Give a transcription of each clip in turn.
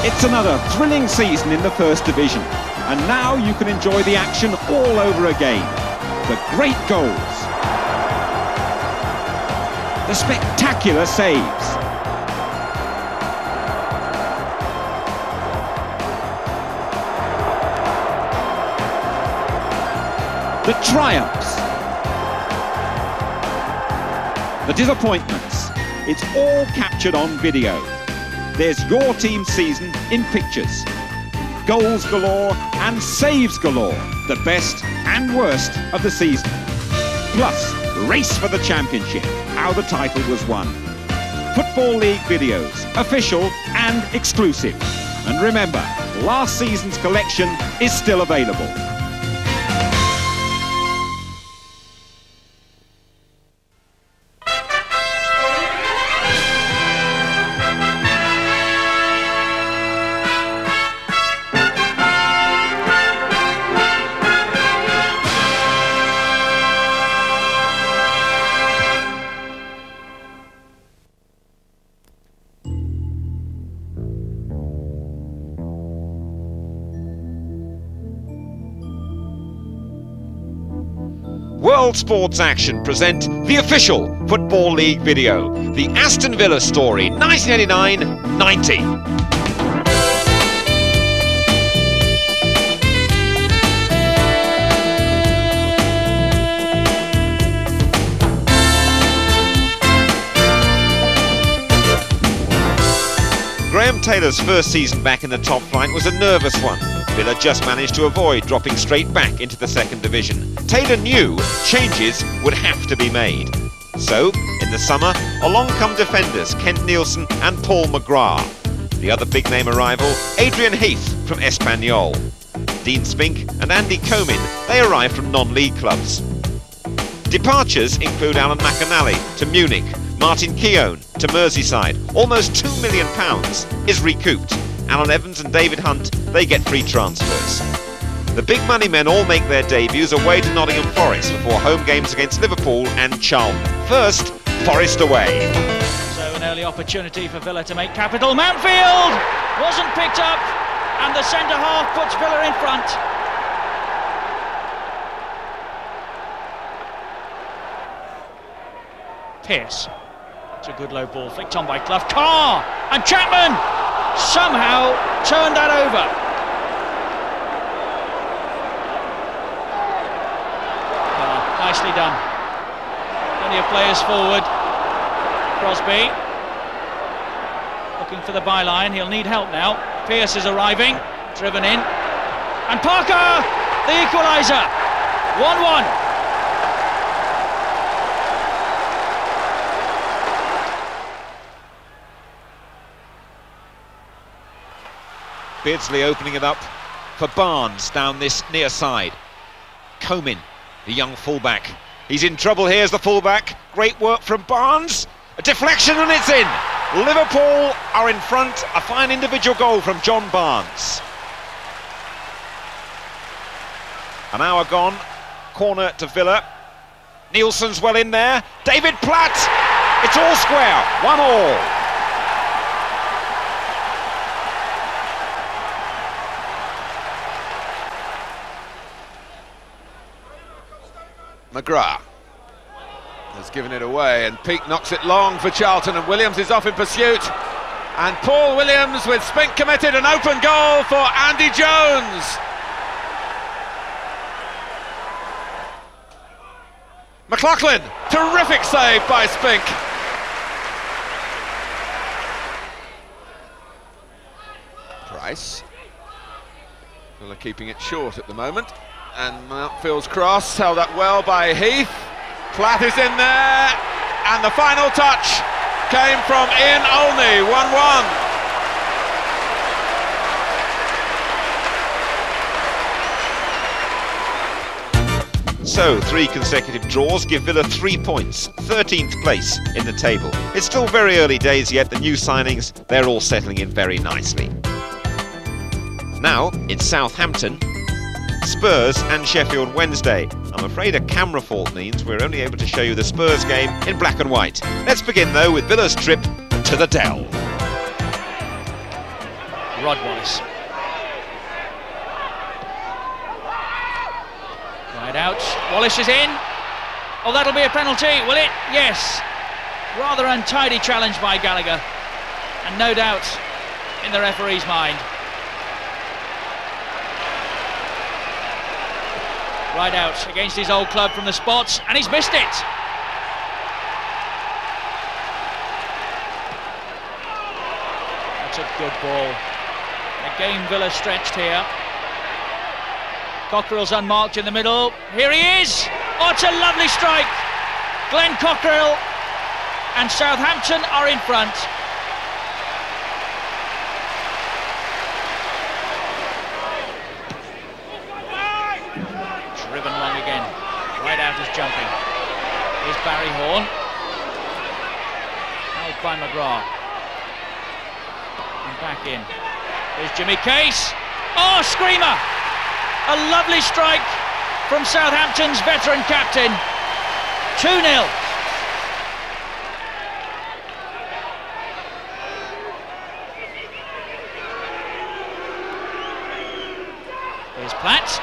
It's another thrilling season in the First Division, and now you can enjoy the action all over again. The great goals, the spectacular saves, the triumphs, the disappointments. It's all captured on video. There's your team's season in pictures. Goals galore and saves galore. The best and worst of the season. Plus, race for the championship, how the title was won. Football League videos, official and exclusive. And remember, last season's collection is still available. World Sports Action present the official Football League video, the Aston Villa story, 1989-90. Graham Taylor's first season back in the top flight was a nervous one. Villa just managed to avoid dropping straight back into the second division. Taylor knew changes would have to be made. So, in the summer, along come defenders Kent Nielsen and Paul McGrath. The other big-name arrival, Adrian Heath from Espanyol. Dean Spink and Andy Comyn, they arrive from non-league clubs. Departures include Alan McAnally to Munich, Martin Keown to Merseyside. Almost £2 million is recouped. Alan Evans and David Hunt, they get free transfers. The big money men all make their debuts away to Nottingham Forest before home games against Liverpool and Charlton. First, Forest away. So an early opportunity for Villa to make capital. Manfield wasn't picked up, and the centre half puts Villa in front. Pearce. It's a good low ball, flicked on by Clough. Carr and Chapman somehow turned that over. Nicely done. Plenty of players forward. Crosby looking for the byline. He'll need help now. Pearce is arriving, driven in, and Parker, the equaliser. 1-1. Beardsley opening it up for Barnes down this near side. Comyn, the young fullback. He's in trouble here as the fullback. Great work from Barnes. A deflection and it's in. Liverpool are in front. A fine individual goal from John Barnes. An hour gone. Corner to Villa. Nielsen's well in there. David Platt. It's all square. 1-1. McGrath has given it away, and Peake knocks it long for Charlton, and Williams is off in pursuit, and Paul Williams with Spink committed, an open goal for Andy Jones. McLaughlin, terrific save by Spink. Price, Villa keeping it short at the moment. And Mountfield's cross held up well by Heath. Platt is in there, and the final touch came from Ian Olney. 1-1. So, 3 consecutive draws give Villa 3 points, 13th place in the table. It's still very early days yet. The new signings, they're all settling in very nicely. Now, in Southampton, Spurs and Sheffield Wednesday. I'm afraid a camera fault means we're only able to show you the Spurs game in black and white. Let's begin though with Villa's trip to the Dell. Rod Wallace. Right out, Wallace is in. Oh, that'll be a penalty, will it? Yes. Rather untidy challenge by Gallagher, and no doubt in the referee's mind. Right out against his old club from the spots, and he's missed it. That's a good ball. Again, Villa stretched here. Cockerill's unmarked in the middle. Here he is! Oh, it's a lovely strike! Glenn Cockerill, and Southampton are in front. Driven long again. Right out is jumping. Here's Barry Horn. Held by McGrath. And back in. Here's Jimmy Case. Oh, screamer! A lovely strike from Southampton's veteran captain. 2-0. Here's Platt.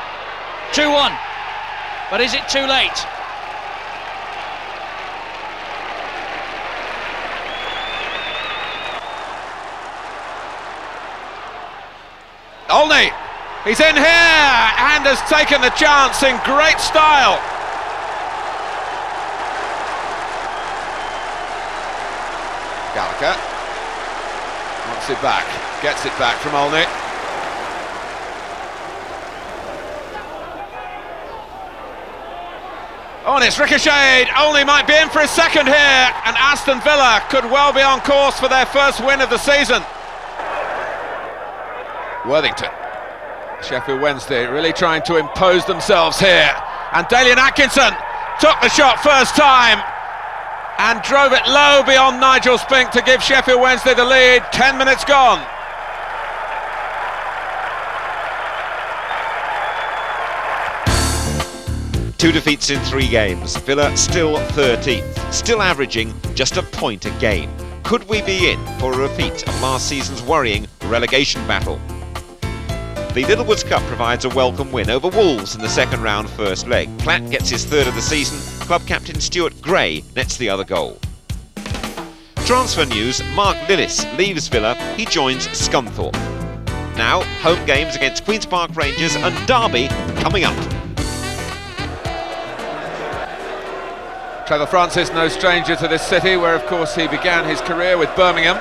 2-1. But is it too late? Olney, he's in here and has taken the chance in great style. Gallagher wants it back, gets it back from Olney. Oh, and it's ricocheted. Olney might be in for his second here, and Aston Villa could well be on course for their first win of the season. Worthington, Sheffield Wednesday really trying to impose themselves here, and Dalian Atkinson took the shot first time and drove it low beyond Nigel Spink to give Sheffield Wednesday the lead. 10 minutes gone. Two defeats in 3 games. Villa still 13th, still averaging just a point a game. Could we be in for a repeat of last season's worrying relegation battle? The Littlewoods Cup provides a welcome win over Wolves in the second round first leg. Platt gets his third of the season. Club captain Stuart Gray nets the other goal. Transfer news: Mark Lillis leaves Villa. He joins Scunthorpe. Now, home games against Queen's Park Rangers and Derby coming up. Trevor Francis, no stranger to this city, where of course he began his career with Birmingham.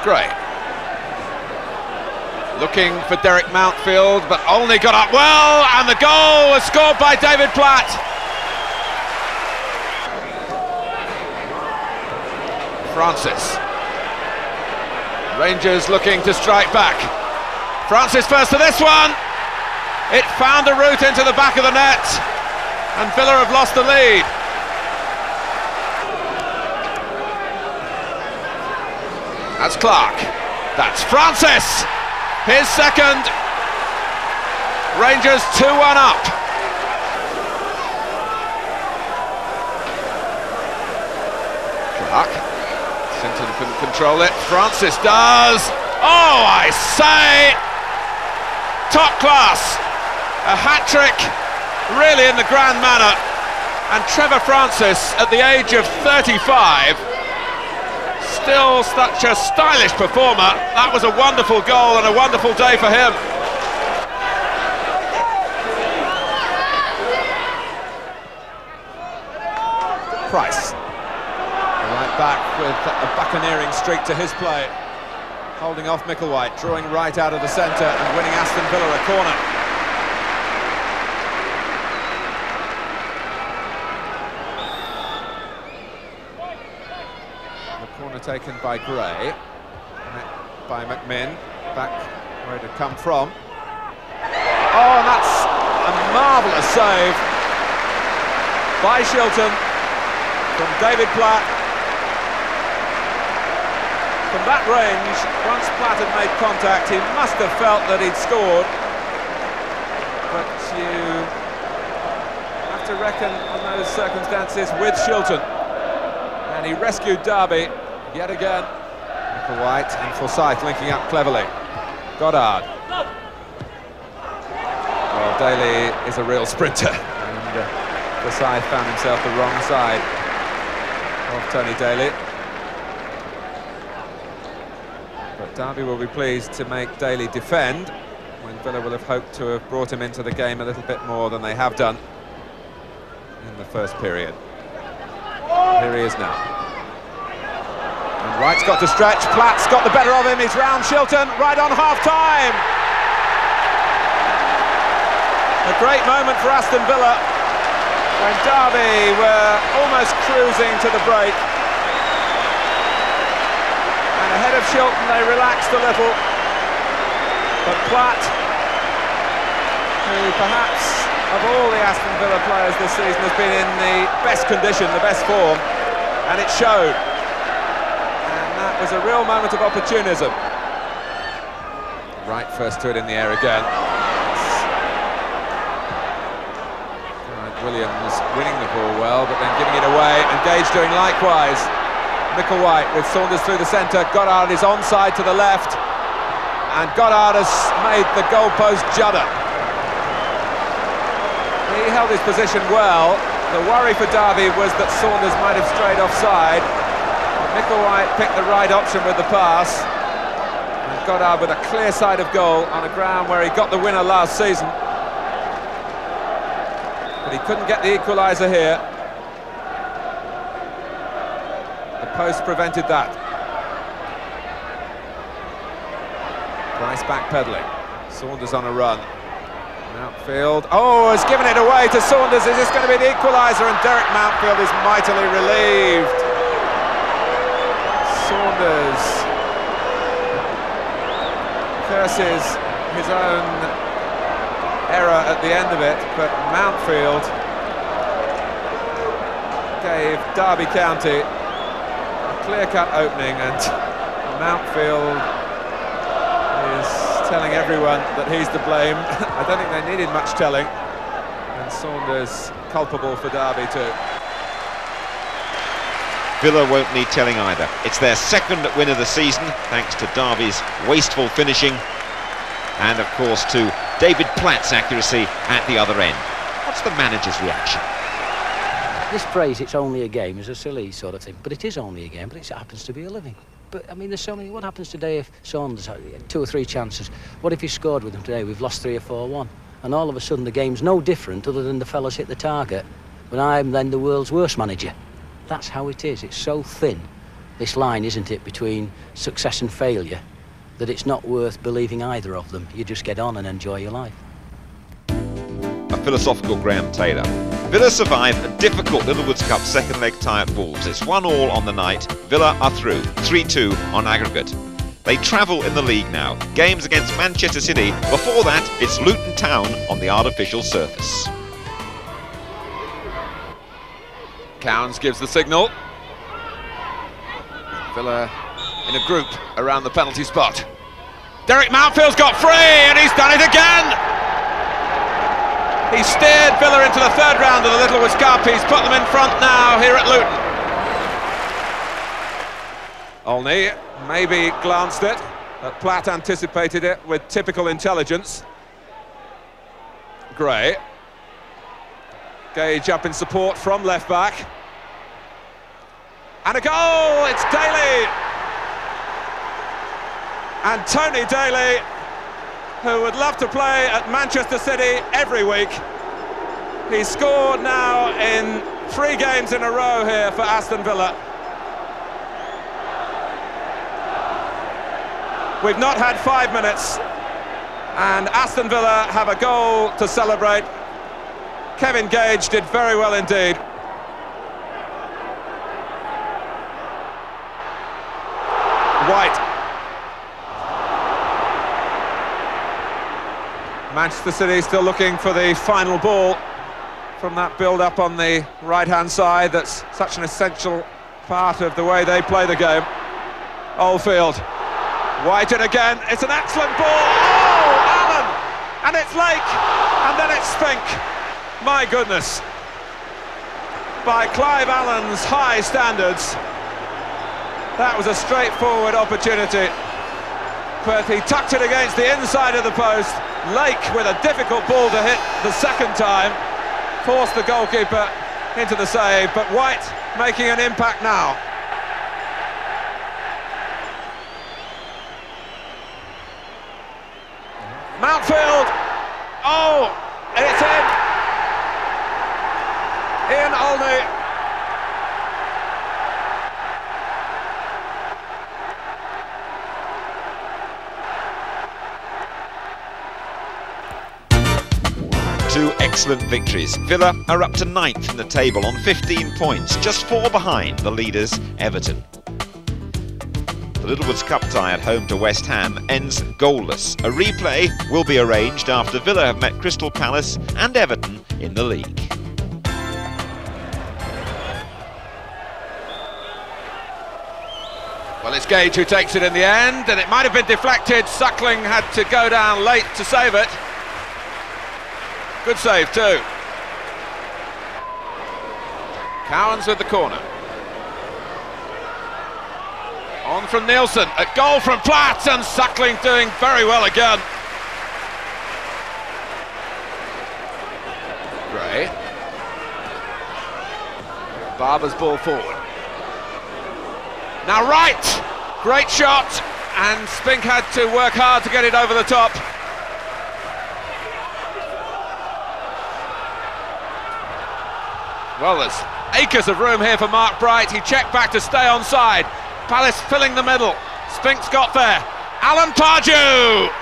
Gray. Looking for Derek Mountfield, but only got up well, and the goal was scored by David Platt. Francis. Rangers looking to strike back. Francis first to this one. It found a route into the back of the net, and Villa have lost the lead. That's Clark. That's Francis. His second. Rangers 2-1 up. Clark. Sinton couldn't control it. Francis does. Oh, I say, top class. A hat-trick, really in the grand manner. And Trevor Francis, at the age of 35, still such a stylish performer. That was a wonderful goal and a wonderful day for him. Price, right back with a buccaneering streak to his play, holding off Micklewhite, drawing right out of the centre and winning Aston Villa a corner. Taken by Gray, by McMinn, back where it had come from. Oh, and that's a marvellous save by Shilton from David Platt. From that range, once Platt had made contact, he must have felt that he'd scored. But you have to reckon on those circumstances with Shilton. and he rescued Derby yet again. Michael White and Forsyth linking up cleverly. Goddard. Well, Daly is a real sprinter, and Forsyth found himself the wrong side of Tony Daly. But Derby will be pleased to make Daly defend, when Villa will have hoped to have brought him into the game a little bit more than they have done in the first period. Here he is now. And Wright's got to stretch, Platt's got the better of him, he's round Shilton, right on half-time! A great moment for Aston Villa, when Derby were almost cruising to the break. And ahead of Shilton they relaxed a little. But Platt, who perhaps of all the Aston Villa players this season has been in the best condition, the best form, and it showed. And that was a real moment of opportunism. Right first to it in the air again. Williams winning the ball well, but then giving it away, and Gage doing likewise. Michael White with Saunders through the centre, Goddard is onside to the left, and Goddard has made the goalpost judder. He held his position well. The worry for Derby was that Saunders might have strayed offside, but Michael White picked the right option with the pass, and Goddard with a clear sight of goal on a ground where he got the winner last season. But he couldn't get the equaliser here. The post prevented that. Price backpedaling. Saunders on a run. Mountfield. Oh, has given it away to Saunders. Is this going to be the equaliser? And Derek Mountfield is mightily relieved. Saunders curses his own error at the end of it, but Mountfield gave Derby County a clear-cut opening, and Mountfield is telling everyone that he's to blame. I don't think they needed much telling, and Saunders culpable for Derby too. Villa won't need telling either. It's their second win of the season, thanks to Derby's wasteful finishing, and of course to David Platt's accuracy at the other end. What's the manager's reaction? This phrase, "it's only a game," is a silly sort of thing, but it is only a game, but it happens to be a living. But I mean, there's so many. What happens today if Saunders had 2 or 3 chances? What if he scored with them today? We've lost 3 or 4-1, and all of a sudden the game's no different, other than the fellas hit the target, but I'm then the world's worst manager. That's how it is. It's so thin, this line, isn't it, between success and failure, that it's not worth believing either of them. You just get on and enjoy your life. A philosophical Graham Taylor. Villa survive a difficult Littlewoods Cup second leg tie at Wolves. It's 1-1 on the night. Villa are through, 3-2 on aggregate. They travel in the league now. Games against Manchester City. Before that, it's Luton Town on the artificial surface. Cowans gives the signal. Villa in a group around the penalty spot. Derek Mountfield's got free, and he's done it again! He steered Villa into the third round of the Littlewoods Cup. He's put them in front now here at Luton. Olney maybe glanced it, but Platt anticipated it with typical intelligence. Gray. Gage up in support from left back. And a goal! It's Daly! And Tony Daly, who would love to play at Manchester City every week. He's scored now in 3 games in a row here for Aston Villa. We've not had 5 minutes, and Aston Villa have a goal to celebrate. Kevin Gage did very well indeed. White. Manchester City still looking for the final ball from that build-up on the right-hand side. That's such an essential part of the way they play the game. Oldfield. White in again. It's an excellent ball. Oh, Allen! And it's Lake. And then it's Spink. My goodness. By Clive Allen's high standards, That was a straightforward opportunity, but he tucked it against the inside of the post. Lake with a difficult ball to hit the second time, forced the goalkeeper into the save, but White making an impact now. Mountfield, oh, and it's in. Ian Olney. Two excellent victories. Villa are up to 9th in the table on 15 points, just 4 behind the leaders Everton. The Littlewoods Cup tie at home to West Ham ends goalless. A replay will be arranged after Villa have met Crystal Palace and Everton in the league. Well, it's Gage who takes it in the end, and it might have been deflected. Suckling had to go down late to save it. Good save too. Cowans with the corner. On from Nielsen, a goal from Platt, and Suckling doing very well again. Gray. Barber's ball forward. Now Wright, great shot, and Spink had to work hard to get it over the top. Well, there's acres of room here for Mark Bright. He checked back to stay onside. Palace filling the middle. Spink's got there. Alan Pardew!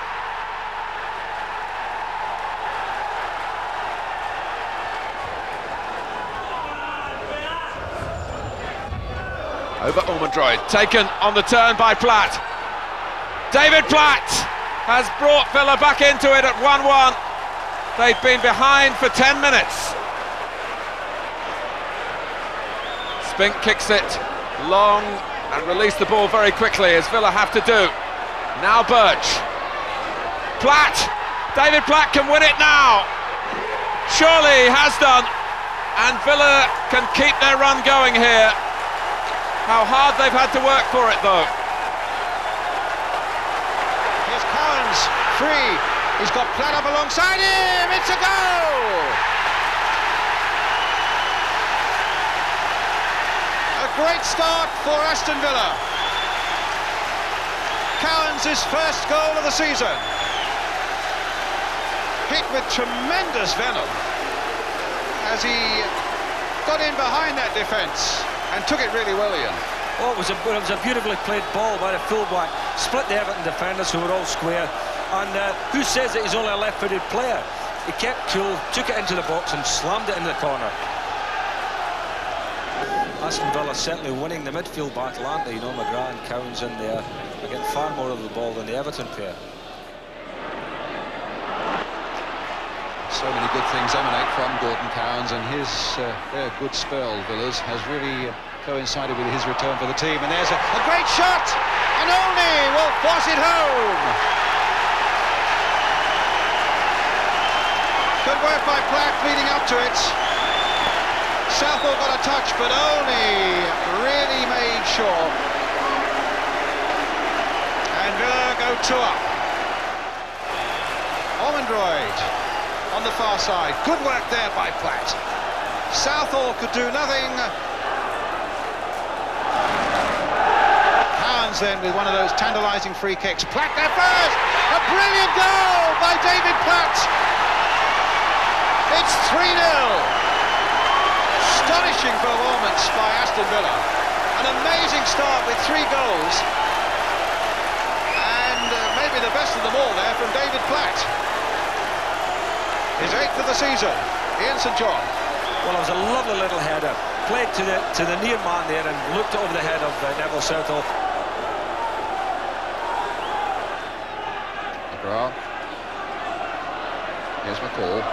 Over Ormondroyd, taken on the turn by Platt. David Platt has brought Villa back into it at 1-1. They've been behind for 10 minutes. Spink kicks it long and release the ball very quickly, as Villa have to do. Now Birch. Platt. David Platt can win it now. Surely he has done. And Villa can keep their run going here. How hard they've had to work for it, though. Here's Cowans, free. He's got Platt up alongside him. It's a goal! A great start for Aston Villa. Cowans' first goal of the season. Hit with tremendous venom as he got in behind that defence and took it really well, Ian. Oh, it was a beautifully played ball by the fullback. Split the Everton defenders who were all square. And who says that he's only a left-footed player? He kept cool, took it into the box and slammed it in the corner. Aston Villa certainly winning the midfield battle, aren't they? You know, McGrath and Cowans in there are getting far more of the ball than the Everton pair. So many good things emanate from Gordon Cowans, and his their good spell, Villas, has really coincided with his return for the team. And there's a great shot, and Olney will force it home. Good work by Platt leading up to it. Southall got a touch, but Olney really made sure. And Villa go 2 up. Ormondroyd on the far side. Good work there by Platt. Southall could do nothing. Cowans then with one of those tantalising free kicks. Platt there first. A brilliant goal by David Platt. It's 3-0. Astonishing performance by Aston Villa. An amazing start with 3 goals. And maybe the best of them all there from David Platt. His 8th of the season, Ian St John. Well, it was a lovely little header. Played to the near man there and looked over the head of Neville Southall. McGrath. Here's McCall.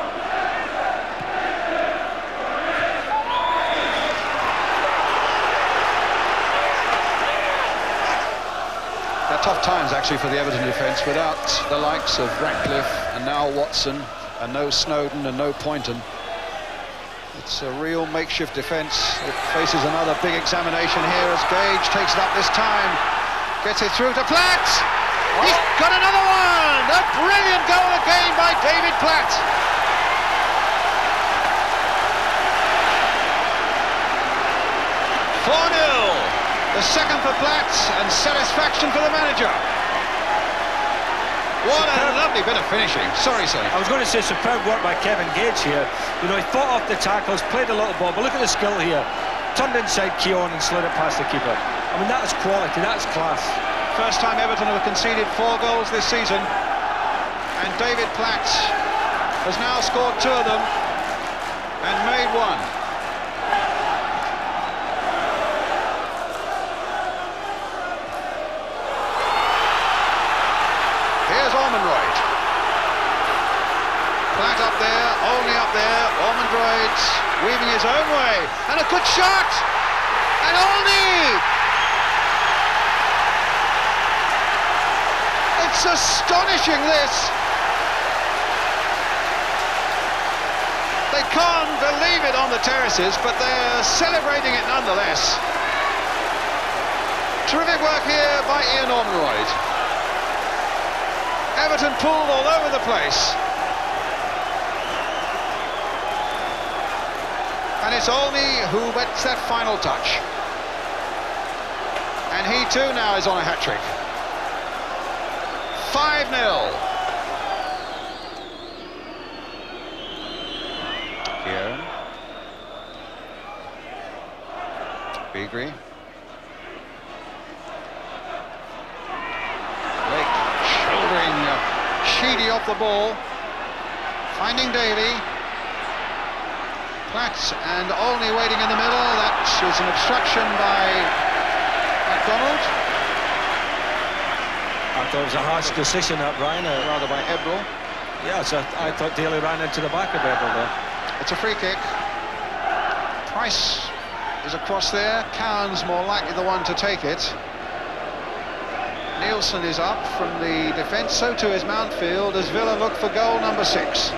They're tough times actually for the Everton defence without the likes of Ratcliffe and now Watson. And no Snowden and no Poynton. It's a real makeshift defence. It faces another big examination here as Gage takes it up this time. Gets it through to Platt. He's got another one! A brilliant goal again by David Platt. The second for Platt, and satisfaction for the manager. What a lovely bit of finishing. Sorry, sir. I was going to say superb work by Kevin Gage here. You know, he fought off the tackles, played a little ball, but look at the skill here. Turned inside Keown and slid it past the keeper. I mean, that is quality, that's class. First time Everton have conceded 4 goals this season, and David Platt has now scored 2 of them and made 1. Platt up there, only up there, Ormondroyd weaving his own way, and a good shot, and Olney! It's astonishing, this! They can't believe it on the terraces, but they're celebrating it nonetheless. Terrific work here by Ian Ormondroyd. Everton pulled all over the place. And it's Olney who gets that final touch. And he too now is on a hat-trick. 5-0. Here. Beagrie. Blake shouldering Sheedy off the ball. Finding Daly. Platt and Olney waiting in the middle. That is an obstruction by MacDonald. I thought it was a harsh decision that Ryan, rather by Ebrel. Yeah, so I thought Daly ran into the back of Ebrel there. It's a free kick. Price is across there. Cowan's more likely the one to take it. Nielsen is up from the defence, so too is Mountfield as Villa look for goal number 6.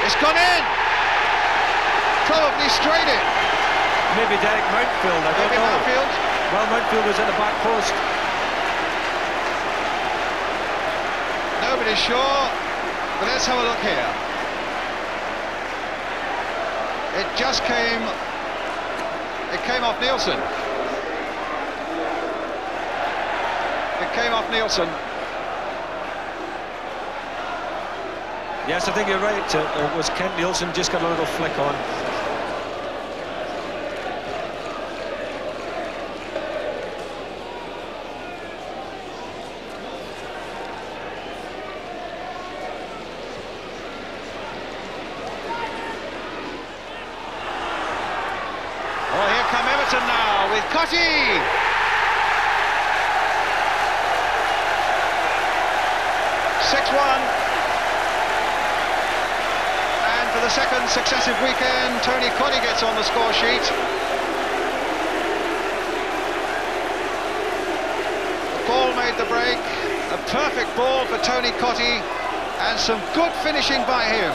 It's gone in! Probably straight in. Maybe Derek Mountfield, I don't know. Mountfield? Well, Mountfield was at the back post. Nobody's sure, but let's have a look here. It just came... It came off Nielsen. It came off Nielsen. Yes, I think you're right. It was Kent Nielsen, just got a little flick on. Oh, here come Everton now with Cotty. For the second successive weekend, Tony Cotty gets on the score sheet. Ball made the break, a perfect ball for Tony Cotty, and some good finishing by him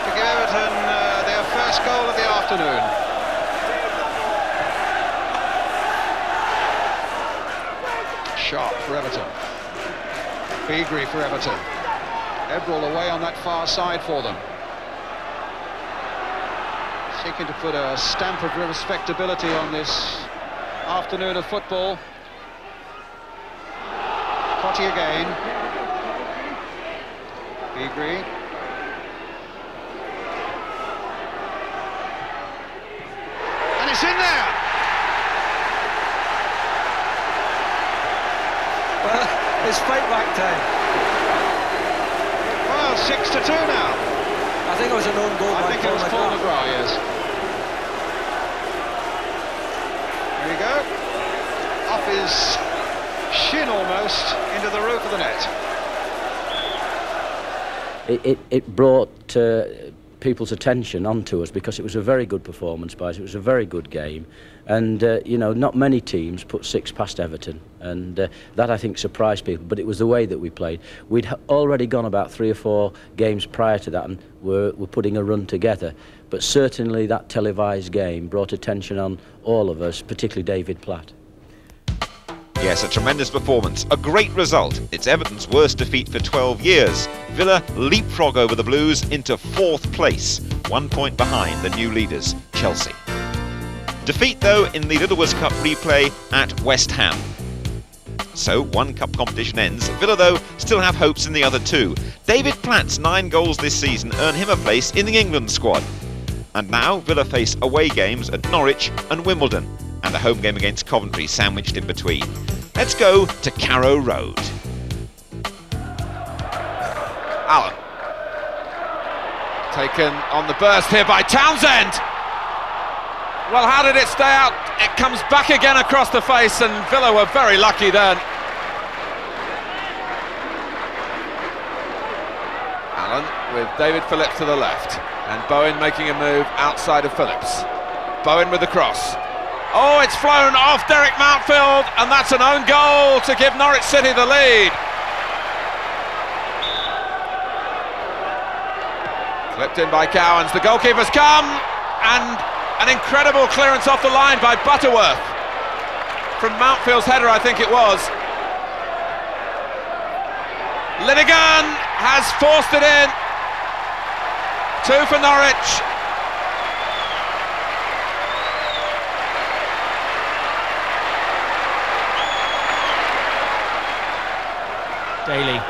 to give Everton their first goal of the afternoon. Sharp for Everton. Beagrie for Everton. Ebrel away on that far side for them. Seeking to put a stamp of respectability on this afternoon of football. Cotty again. Beagrie. And it's in there! Well, it's fight back time. 6-2 now. I think it was an own goal. I think it was Paul McGrath, yes. There you go. Off his shin almost into the roof of the net. It brought people's attention onto us because it was a very good performance by us. It was a very good game, and not many teams put 6 past Everton, and that I think surprised people. But it was the way that we played. We'd already gone about 3 or 4 games prior to that, and we're putting a run together. But certainly that televised game brought attention on all of us, particularly David Platt. Yes, a tremendous performance, a great result. It's Everton's worst defeat for 12 years. Villa leapfrog over the Blues into 4th place, 1 point behind the new leaders, Chelsea. Defeat, though, in the Littlewoods Cup replay at West Ham. So, 1 cup competition ends. Villa, though, still have hopes in the other 2. David Platt's 9 goals this season earn him a place in the England squad. And now Villa face away games at Norwich and Wimbledon, and the home game against Coventry sandwiched in between. Let's go to Carrow Road. Allen. Taken on the burst here by Townsend. Well, how did it stay out? It comes back again across the face, and Villa were very lucky then. Allen with David Phillips to the left, and Bowen making a move outside of Phillips. Bowen with the cross. Oh, it's flown off Derek Mountfield, and that's an own goal to give Norwich City the lead. Flipped in by Cowans, the goalkeeper's come, and an incredible clearance off the line by Butterworth. From Mountfield's header, I think it was. Linnigan has forced it in. 2 for Norwich. Daly.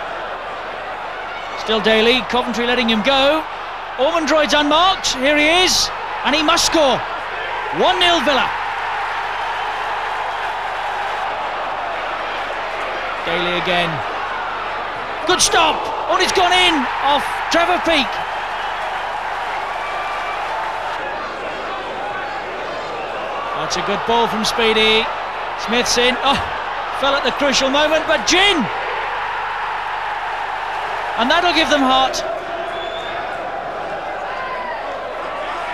Still Daly, Coventry letting him go. Ormondroyd's unmarked, here he is, and he must score. 1-0 Villa. Daly again. Good stop! Oh, it's gone in off Trevor Peake. That's a good ball from Speedy. Smith's in. Oh, fell at the crucial moment, but Gin! And that'll give them heart.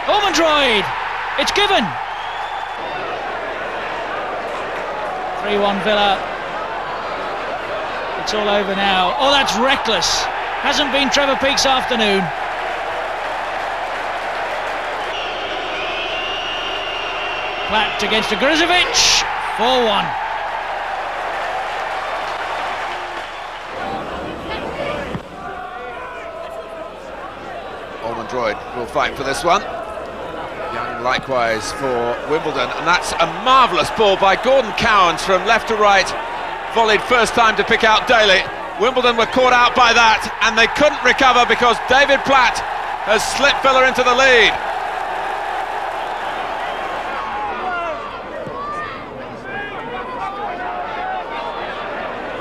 Ormondroyd! It's given! 3-1 Villa. It's all over now. Oh, that's reckless. Hasn't been Trevor Peake's afternoon. Platt against Grizovic. 4-1. Ormondroyd will fight for this one. Young likewise for Wimbledon, and that's a marvellous ball by Gordon Cowans from left to right, volleyed first time to pick out Daly. Wimbledon were caught out by that, and they couldn't recover because David Platt has slipped Villa into the lead.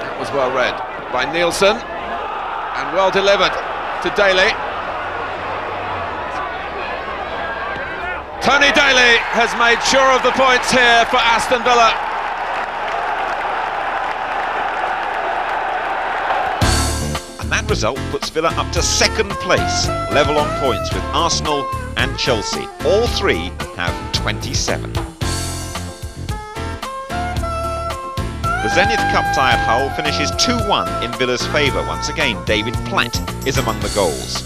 That was well read by Nielsen, and well delivered to Daly. Tony Daly has made sure of the points here for Aston Villa. And that result puts Villa up to 2nd place, level on points with Arsenal and Chelsea. All 3 have 27. The Zenith Cup tie at Hull finishes 2-1 in Villa's favour. Once again, David Platt is among the goals.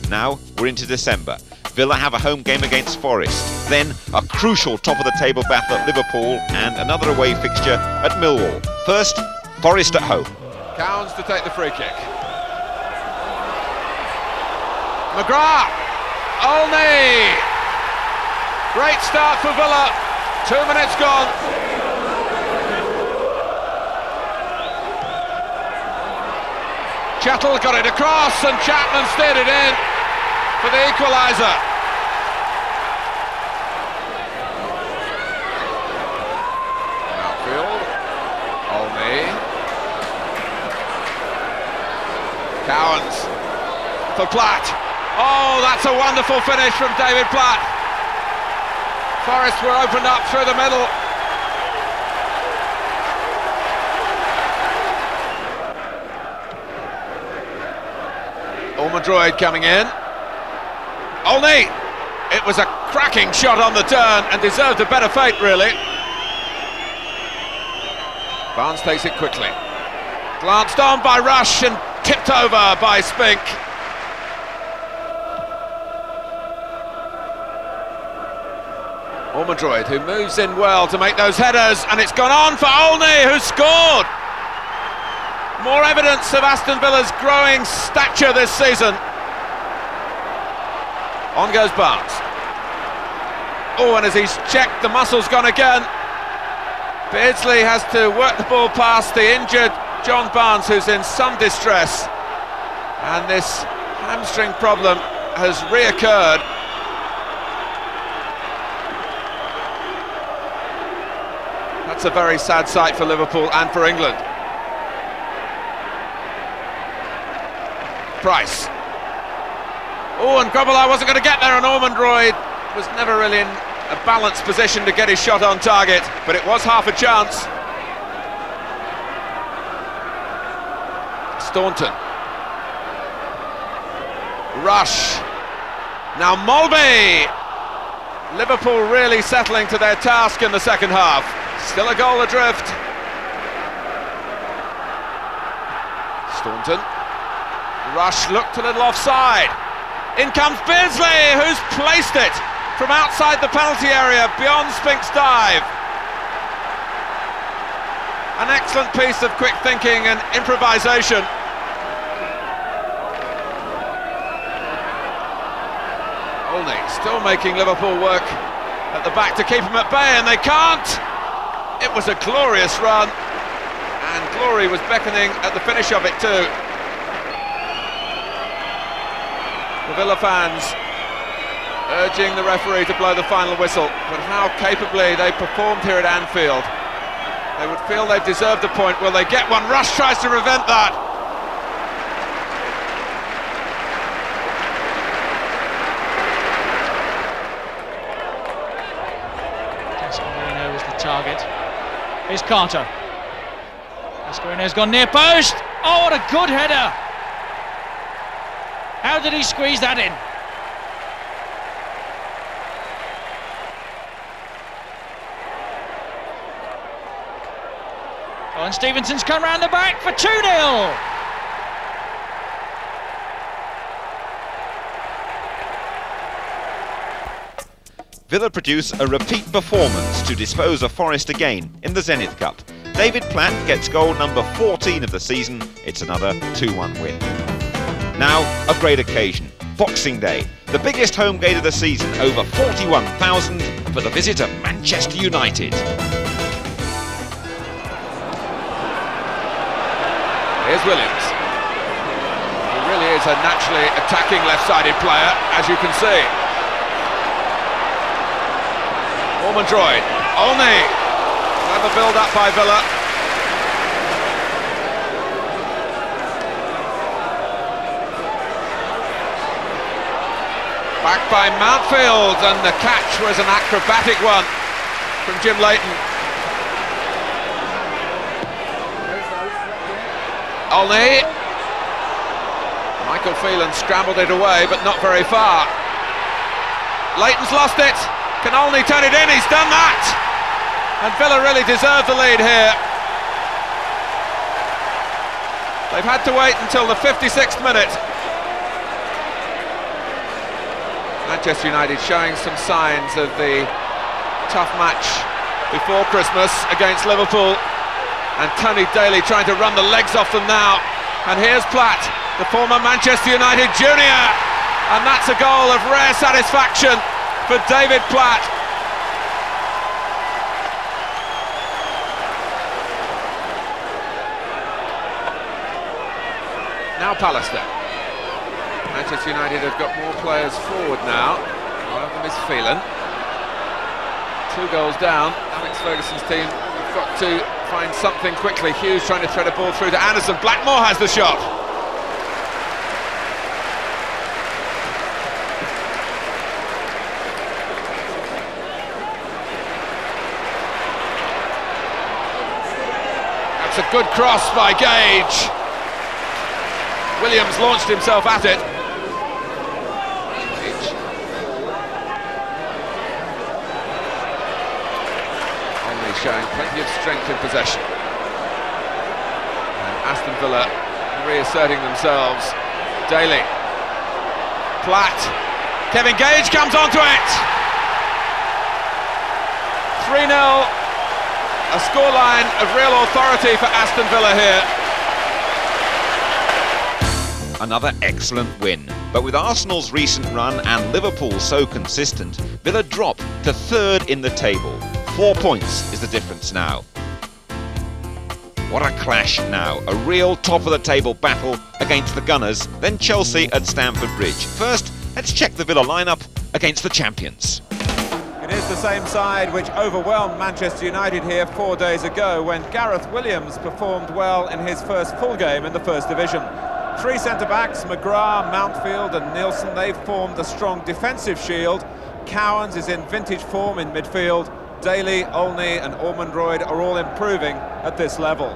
Now we're into December. Villa have a home game against Forest, then a crucial top-of-the-table battle at Liverpool and another away fixture at Millwall. First, Forest at home. Cowans to take the free kick. McGrath! Olney! Great start for Villa. 2 minutes gone. Chettle got it across, and Chapman steered it in for the equaliser. Outfield, Olney. Cowans for Platt. Oh, that's a wonderful finish from David Platt. Forest were opened up through the middle. Ormondroyd coming in. Olney! It was a cracking shot on the turn and deserved a better fate, really. Barnes takes it quickly. Glanced on by Rush and tipped over by Spink. Ormondroyd, who moves in well to make those headers, and it's gone on for Olney, who scored! More evidence of Aston Villa's growing stature this season. On goes Barnes. Oh, and as he's checked, the muscle's gone again. Beardsley has to work the ball past the injured John Barnes, who's in some distress. And this hamstring problem has reoccurred. That's a very sad sight for Liverpool and for England. Price. Oh, and Grobbelaar wasn't going to get there, and Ormondroyd was never really in a balanced position to get his shot on target, but it was half a chance. Staunton. Rush. Now Mulby. Liverpool really settling to their task in the second half. Still a goal adrift. Staunton. Rush looked a little offside. In comes Beardsley, who's placed it from outside the penalty area beyond Spink's dive. An excellent piece of quick thinking and improvisation. Olney still making Liverpool work at the back to keep him at bay, and they can't. It was a glorious run, and glory was beckoning at the finish of it too. The Villa fans urging the referee to blow the final whistle, but how capably they performed here at Anfield. They would feel they've deserved a point. Will they get one? Rush tries to prevent that. Molineux was the target. Here's Carter. Mascherino's gone near post. Oh, what a good header! How did he squeeze that in? Oh, and Stevenson's come round the back for 2-0. Villa produce a repeat performance to dispose of Forest again in the Zenith Cup. David Platt gets goal number 14 of the season. It's another 2-1 win. Now, a great occasion. Boxing Day, the biggest home game of the season, over 41,000 for the visit of Manchester United. Here's Williams. He really is a naturally attacking left-sided player, as you can see. Ormondroyd, Olney, clever build-up by Villa. Back by Mountfield, and the catch was an acrobatic one from Jim Leighton. Olney. Michael Phelan scrambled it away, but not very far. Leighton's lost it. Can Olney turn it in? He's done that! And Villa really deserve the lead here. They've had to wait until the 56th minute. Manchester United showing some signs of the tough match before Christmas against Liverpool, and Tony Daly trying to run the legs off them now. And here's Platt, the former Manchester United junior, and that's a goal of rare satisfaction for David Platt. Now Pallister. Manchester United have got more players forward now. One of them is Phelan. 2 goals down. Alex Ferguson's team have got to find something quickly. Hughes trying to thread a ball through to Anderson. Blackmore has the shot. That's a good cross by Gage. Williams launched himself at it. showing plenty of strength in possession. And Aston Villa reasserting themselves. Daly. Platt. Kevin Gage comes onto it. 3-0. A scoreline of real authority for Aston Villa here. Another excellent win, but with Arsenal's recent run and Liverpool so consistent, Villa drop to third in the table. 4 points is the difference now. What a clash now, a real top-of-the-table battle against the Gunners, then Chelsea at Stamford Bridge. First, let's check the Villa lineup against the champions. It is the same side which overwhelmed Manchester United here 4 days ago when Gareth Williams performed well in his first full game in the First Division. 3 centre-backs, McGrath, Mountfield and Nielsen, they've formed a strong defensive shield. Cowans is in vintage form in midfield. Daly, Olney and Ormondroyd are all improving at this level.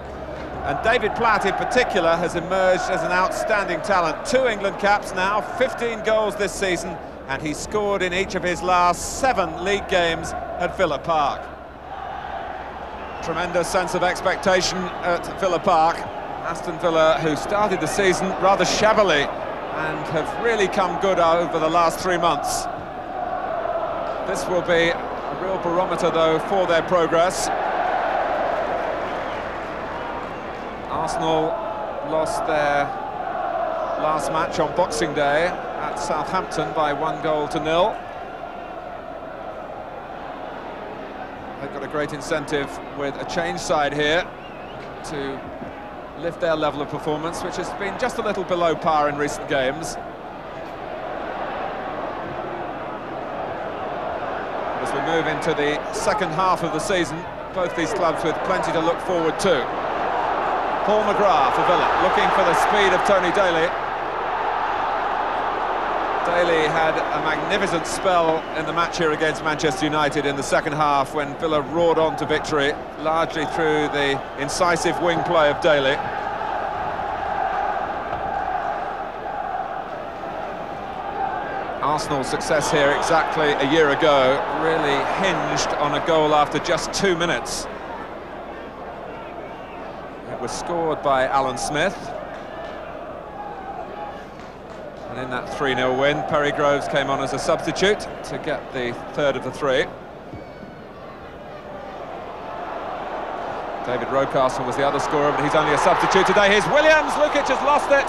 And David Platt in particular has emerged as an outstanding talent. 2 England caps now, 15 goals this season, and he's scored in each of his last 7 league games at Villa Park. Tremendous sense of expectation at Villa Park. Aston Villa, who started the season rather shabbily and have really come good over the last 3 months. This will be a real barometer, though, for their progress. Arsenal lost their last match on Boxing Day at Southampton by 1-0. They've got a great incentive with a change side here to lift their level of performance, which has been just a little below par in recent games. As we move into the second half of the season, both these clubs with plenty to look forward to. Paul McGrath for Villa, looking for the speed of Tony Daly. Daly had a magnificent spell in the match here against Manchester United in the second half when Villa roared on to victory, largely through the incisive wing play of Daly. Arsenal's success here exactly a year ago really hinged on a goal after just 2 minutes. It was scored by Alan Smith. And in that 3-0 win, Perry Groves came on as a substitute to get the third of the 3. David Rocastle was the other scorer, but he's only a substitute today. Here's Williams, Lukic has lost it.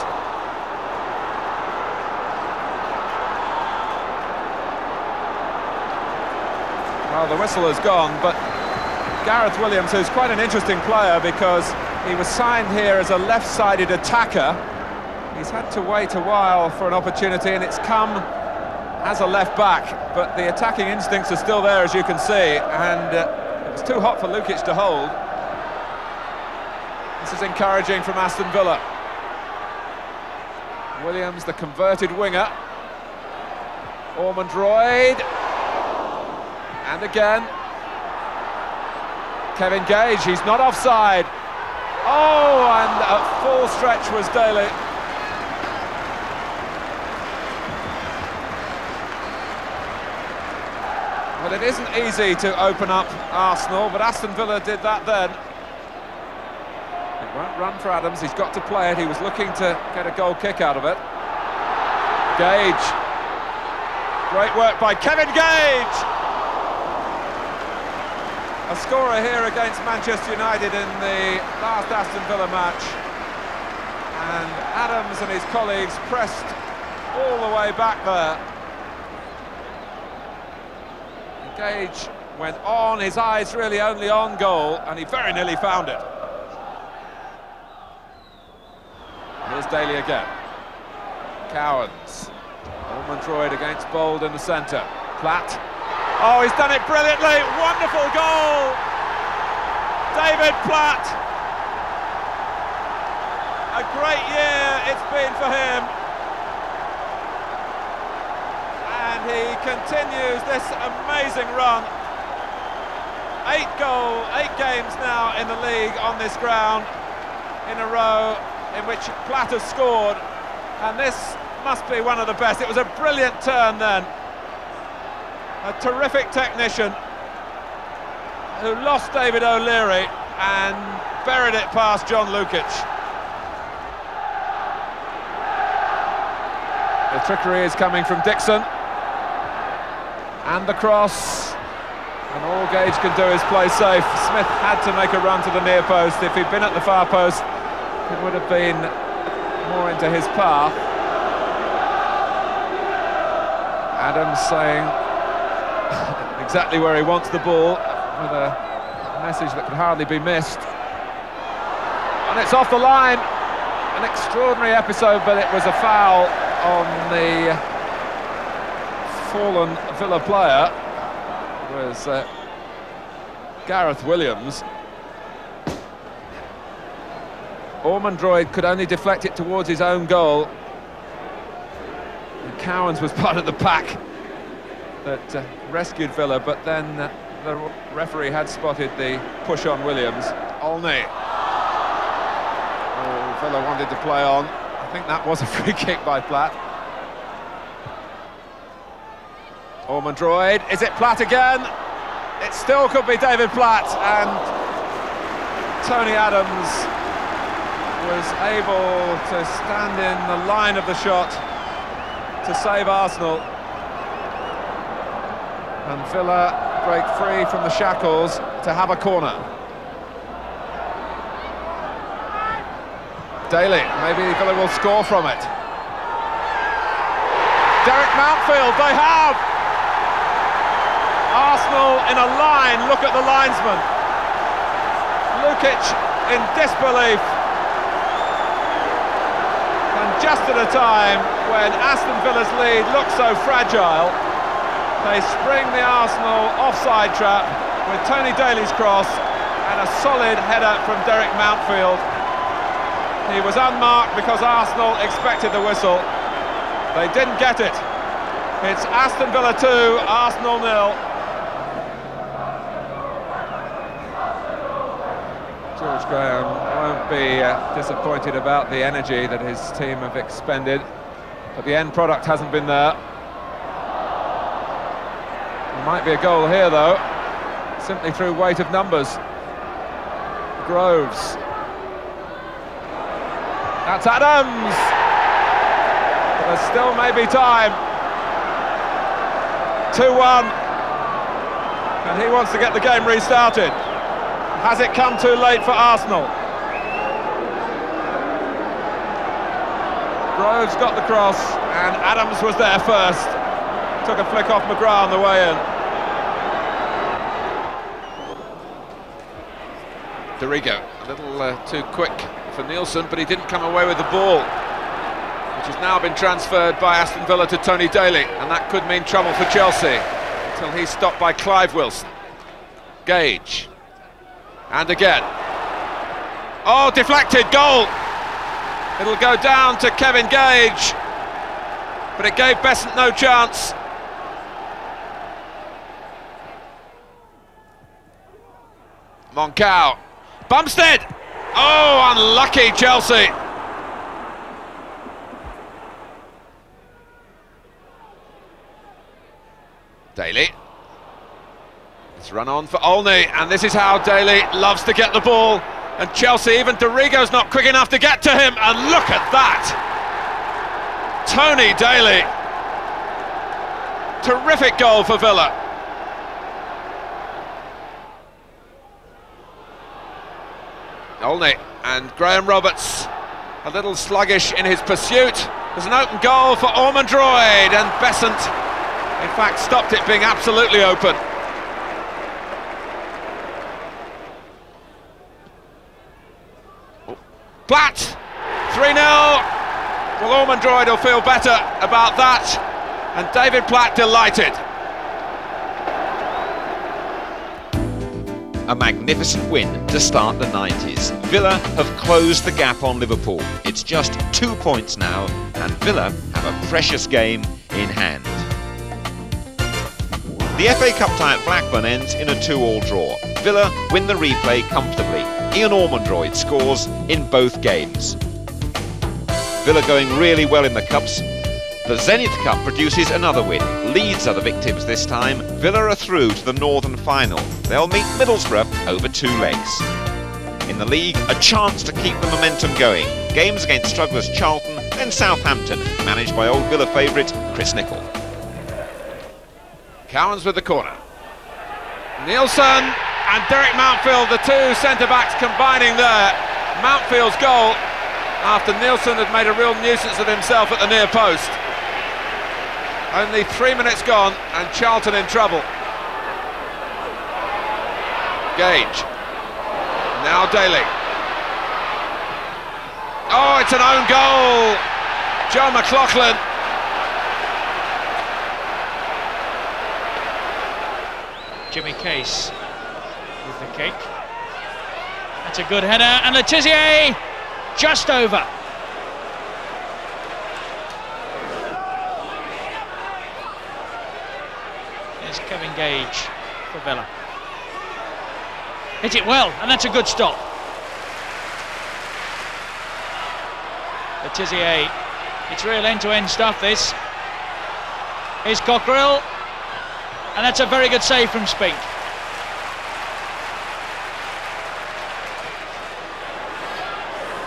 Well, the whistle has gone, but Gareth Williams, who's quite an interesting player because he was signed here as a left-sided attacker. He's had to wait a while for an opportunity, and it's come as a left-back, but the attacking instincts are still there, as you can see, and it was too hot for Lukic to hold. This is encouraging from Aston Villa. Williams, the converted winger. Ormondroyd. And again. Kevin Gage, he's not offside. Oh, and at full stretch was Daly. Well, it isn't easy to open up Arsenal, but Aston Villa did that then. It won't run for Adams, he's got to play it. He was looking to get a goal kick out of it. Gage. Great work by Kevin Gage. A scorer here against Manchester United in the last Aston Villa match. And Adams and his colleagues pressed all the way back there. Gage went on, his eyes really only on goal, and he very nearly found it. Here's Daly again. Cowans. Ormondroyd against Bold in the centre. Platt. Oh, he's done it brilliantly! Wonderful goal! David Platt. A great year it's been for him. And he continues this amazing run. 8 games now in the league on this ground in a row in which Platt has scored, and this must be one of the best. It was a brilliant turn then. A terrific technician who lost David O'Leary and buried it past John Lukic. The trickery is coming from Dixon. And the cross. And all Gage can do is play safe. Smith had to make a run to the near post. If he'd been at the far post, it would have been more into his path. Adams saying exactly where he wants the ball, with a message that could hardly be missed. And it's off the line. An extraordinary episode, but it was a foul on the fallen Villa player. It was Gareth Williams. Ormondroyd could only deflect it towards his own goal. And Cowans was part of the pack that rescued Villa, but then the referee had spotted the push on Williams. Olney. Oh, Villa wanted to play on. I think that was a free kick by Platt. Ormondroyd, is it Platt again? It still could be David Platt, and Tony Adams was able to stand in the line of the shot to save Arsenal. And Villa break free from the shackles to have a corner. Daly, maybe Villa will score from it. Derek Mountfield, they have! Arsenal in a line, look at the linesman. Lukic in disbelief. And just at a time when Aston Villa's lead looks so fragile, they spring the Arsenal offside trap with Tony Daly's cross and a solid header from Derek Mountfield. He was unmarked because Arsenal expected the whistle. They didn't get it. It's Aston Villa 2, Arsenal 0. George Graham won't be disappointed about the energy that his team have expended, but the end product hasn't been there. There might be a goal here though, simply through weight of numbers. Groves. That's Adams! But there still may be time. 2-1. And he wants to get the game restarted. Has it come too late for Arsenal? Groves got the cross, and Adams was there first. Took a flick off McGrath on the way in. Dorigo, a little too quick for Nielsen, but he didn't come away with the ball, which has now been transferred by Aston Villa to Tony Daly, and that could mean trouble for Chelsea until he's stopped by Clive Wilson. Gage. And again. Oh, deflected, goal! It'll go down to Kevin Gage, but it gave Besant no chance. Moncao. Bumstead! Oh, unlucky Chelsea! Daly. It's run on for Olney, and this is how Daly loves to get the ball. And Chelsea, even Dorigo's not quick enough to get to him, and look at that! Tony Daly. Terrific goal for Villa. Olney and Graham Roberts, a little sluggish in his pursuit. There's an open goal for Ormondroyd, and Besant, in fact, stopped it being absolutely open. Platt, 3-0. Well, Ormondroyd will feel better about that, and David Platt delighted. A magnificent win to start the 90s. Villa have closed the gap on Liverpool. It's just 2 points now, and Villa have a precious game in hand. The FA Cup tie at Blackburn ends in a 2-2 draw. Villa win the replay comfortably. Ian Ormondroyd scores in both games. Villa going really well in the Cups. The Zenith Cup produces another win. Leeds are the victims this time. Villa are through to the Northern Final. They'll meet Middlesbrough over 2 legs. In the league, a chance to keep the momentum going. Games against strugglers Charlton, then Southampton, managed by old Villa favourite Chris Nicholl. Cowans with the corner. Nielsen and Derek Mountfield, the two centre-backs combining there. Mountfield's goal after Nielsen had made a real nuisance of himself at the near post. Only 3 minutes gone and Charlton in trouble. Gage. Now Daly. Oh, it's an own goal! Joe McLaughlin. Jimmy Case with the kick. That's a good header, and Letizia just over. There's Kevin Gage for Villa. Hit it well, and that's a good stop. Letizia, it's real end-to-end stuff, this. Here's Cockerill, and that's a very good save from Spink.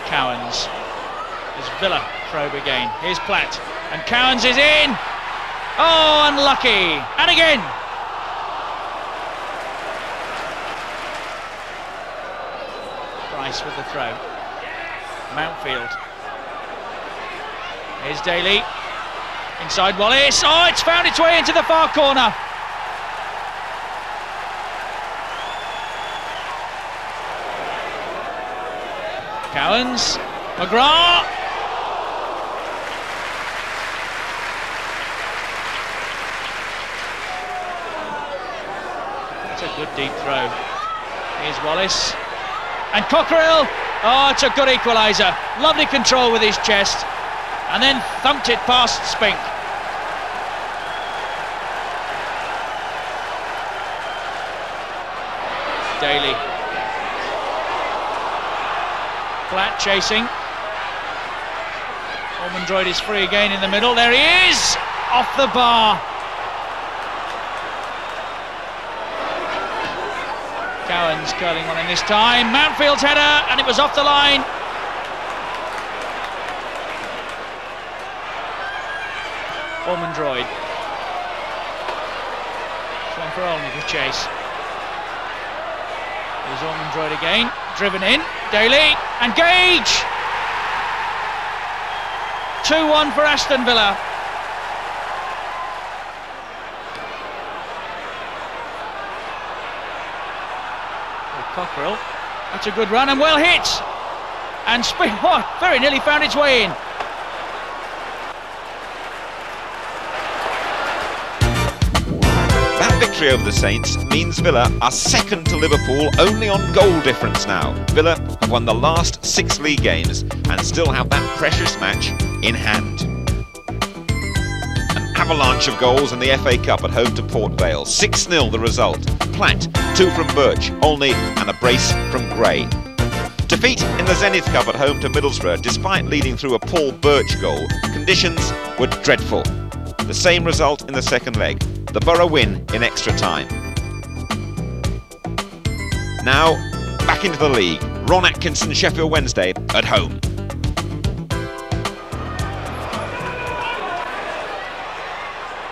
Cowans. There's Villa probe again. Here's Platt, and Cowans is in. Oh, unlucky, and again. Price with the throw. Mountfield. Here's Daly. Inside Wallace. Oh, it's found its way into the far corner. Cowans. McGrath. It's a good deep throw. Here's Wallace. And Cockerill. Oh, it's a good equaliser. Lovely control with his chest. And then thumped it past Spink. Daly. Platt chasing. Ormondroyd is free again in the middle. There he is! Off the bar. Cowans curling one in this time. Mountfield's header, and it was off the line. Ormondroyd. It's one for Olney to chase. There's Ormondroyd again, driven in. Daly and Gage. 2-1 for Aston Villa. Cockerill. That's a good run and well hit. And very nearly found its way in. That victory over the Saints means Villa are second to Liverpool only on goal difference now. Villa have won the last 6 league games and still have that precious match in hand. An avalanche of goals in the FA Cup at home to Port Vale. 6-0 the result. Platt, 2 from Birch, Olney and a brace from Gray. Defeat in the Zenith Cup at home to Middlesbrough, despite leading through a Paul Birch goal. Conditions were dreadful. The same result in the second leg. The Borough win in extra time. Now, back into the league. Ron Atkinson, Sheffield Wednesday, at home.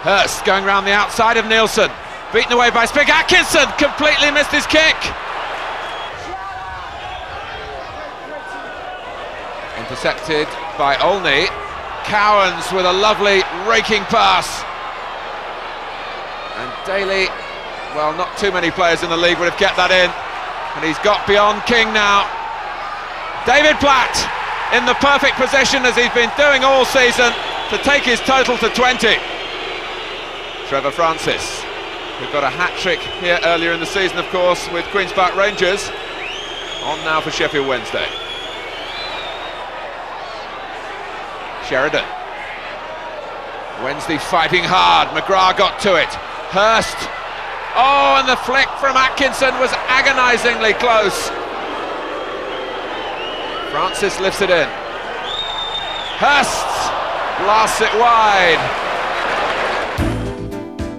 Hurst going round the outside of Nielsen. Beaten away by Spink. Atkinson completely missed his kick. Intercepted by Olney. Cowans with a lovely raking pass. And Daly, well, not too many players in the league would have kept that in. And he's got beyond King now. David Platt in the perfect position as he's been doing all season to take his total to 20. Trevor Francis, who got a hat-trick here earlier in the season, of course, with Queen's Park Rangers. On now for Sheffield Wednesday. Sheridan. Wednesday fighting hard. McGrath got to it. Hurst. Oh, and the flick from Atkinson was agonisingly close. Francis lifts it in. Hurst blasts it wide.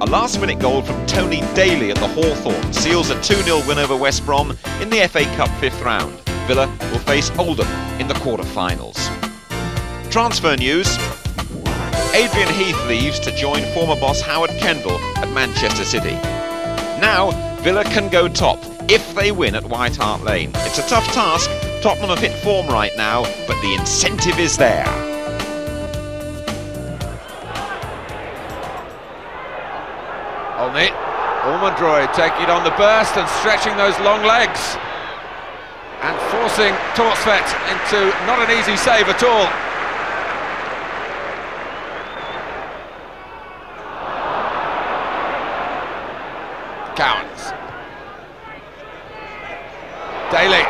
A last-minute goal from Tony Daly at the Hawthorn seals a 2-0 win over West Brom in the FA Cup 5th round. Villa will face Oldham in the quarter-finals. Transfer news. Adrian Heath leaves to join former boss Howard Kendall at Manchester City. Now, Villa can go top if they win at White Hart Lane. It's a tough task. Tottenham have hit form right now, but the incentive is there. Olney, Ormondroyd taking it on the burst and stretching those long legs and forcing Torsvet into not an easy save at all. Cowans. Daly.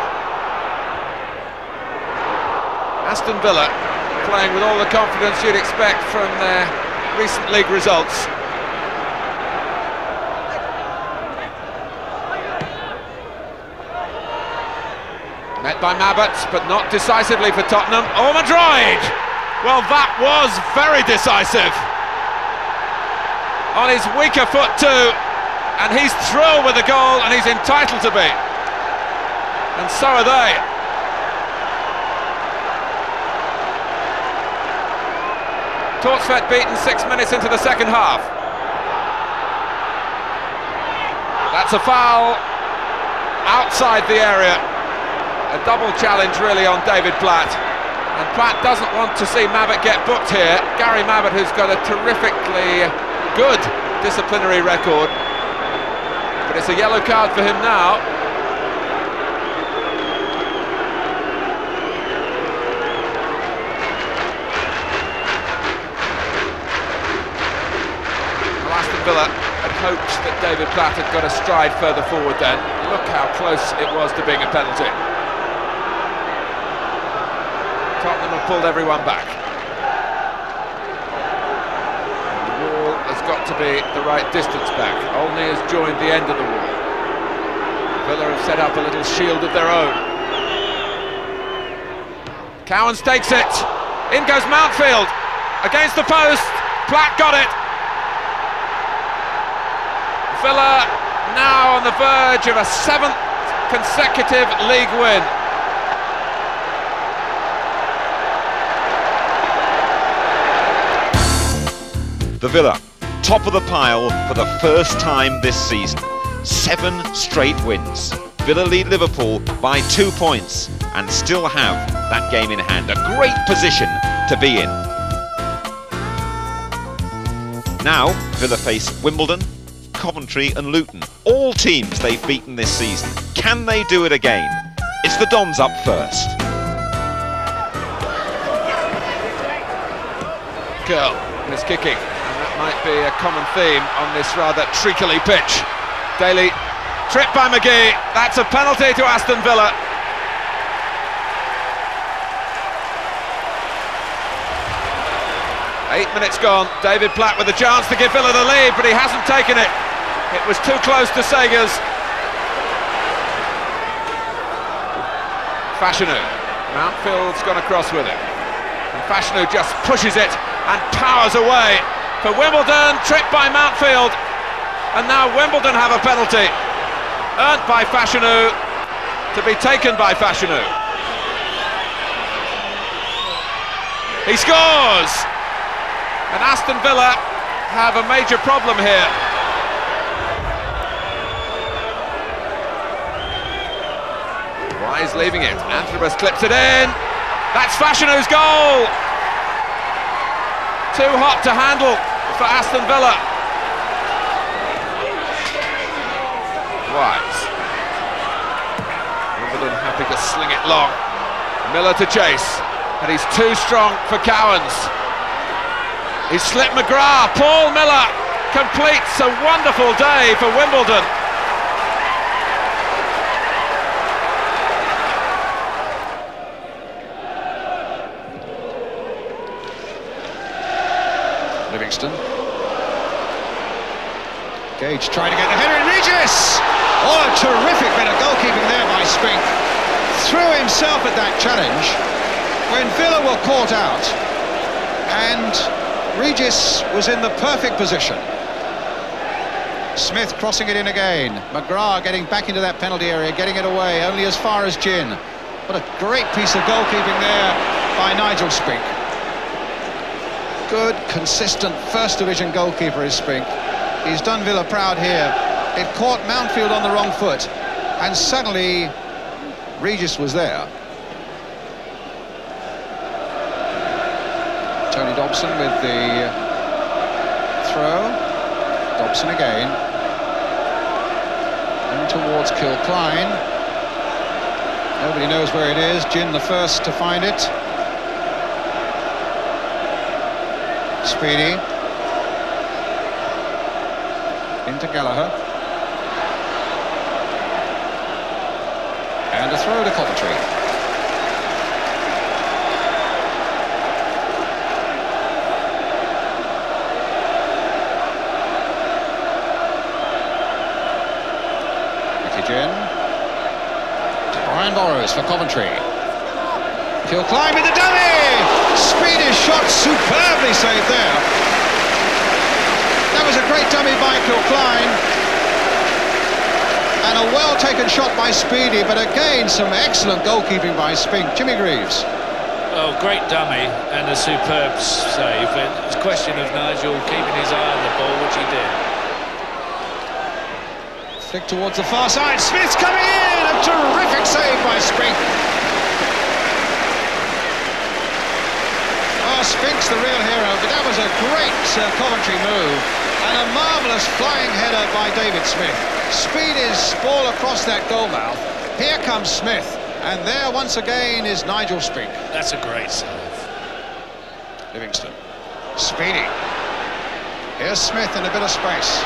Aston Villa playing with all the confidence you'd expect from their recent league results. Met by Mabbott, but not decisively for Tottenham. Ormondroyd! Well, that was very decisive. On his weaker foot too, and he's thrilled with the goal, and he's entitled to be. And so are they. Torsvet beaten 6 minutes into the second half. That's a foul outside the area. A double challenge really on David Platt, and Platt doesn't want to see Mabbott get booked here. Gary Mabbott, who's got a terrifically good disciplinary record, but it's a yellow card for him now. Well, Aston Villa had hoped that David Platt had got a stride further forward then. Look how close it was to being a penalty. Tottenham have pulled everyone back. And the wall has got to be the right distance back. Olney has joined the end of the wall. Villa have set up a little shield of their own. Cowans takes it. In goes Mountfield. Against the post. Platt got it. Villa now on the verge of a 7th consecutive league win. The Villa, top of the pile for the first time this season. 7 straight wins. Villa lead Liverpool by 2 points and still have that game in hand. A great position to be in. Now, Villa face Wimbledon, Coventry and Luton. All teams they've beaten this season. Can they do it again? It's the Dons up first. Curl is kicking. Might be a common theme on this rather treacly pitch. Daly, tripped by McGee. That's a penalty to Aston Villa. Eight minutes gone. David Platt with a chance to give Villa the lead, but he hasn't taken it. It was too close to Sagers. Fashanu. Mountfield's gone across with it. And Fashanu just pushes it and powers away. For Wimbledon, tripped by Mountfield, and now Wimbledon have a penalty, earned by Fashanu, to be taken by Fashanu. He scores! And Aston Villa have a major problem here. Wise leaving it, Anthrobus clips it in, that's Fashanu's goal! Too hot to handle for Aston Villa. Wise. Wimbledon happy to sling it long. Miller to chase, and he's too strong for Cowans. He's slipped McGrath. Paul Miller completes a wonderful day for Wimbledon. Livingston. Gage trying to get the header in. Regis! Oh, a terrific bit of goalkeeping there by Spink. Threw himself at that challenge when Villa were caught out, and Regis was in the perfect position. Smith crossing it in again. McGrath getting back into that penalty area, getting it away, only as far as Gin. What a great piece of goalkeeping there by Nigel Spink. Good, consistent First Division goalkeeper is Spink. He's done Villa proud here. It caught Mountfield on the wrong foot, and suddenly Regis was there. Tony Dobson with the throw. Dobson again. And towards Kilcline. Nobody knows where it is. Gin the first to find it. Speedy. Into Gallagher. And a throw to Coventry. Gin. Brian Burrows for Coventry. Kilcline with the dummy! Speedy shot, superbly saved there. That was a great dummy by Kilcline. And a well-taken shot by Speedy, but again, some excellent goalkeeping by Spink. Jimmy Greaves. Oh, great dummy and a superb save. It's a question of Nigel keeping his eye on the ball, which he did. Flick towards the far side. Smith's coming in. A terrific save by Spink. Oh, Spink's the real hero, but that was a great Coventry move and a marvellous flying header by David Smith. Speed his ball across that goal mouth. Here comes Smith, and there once again is Nigel Spink. That's a great save. Livingston. Speedy. Here's Smith in a bit of space.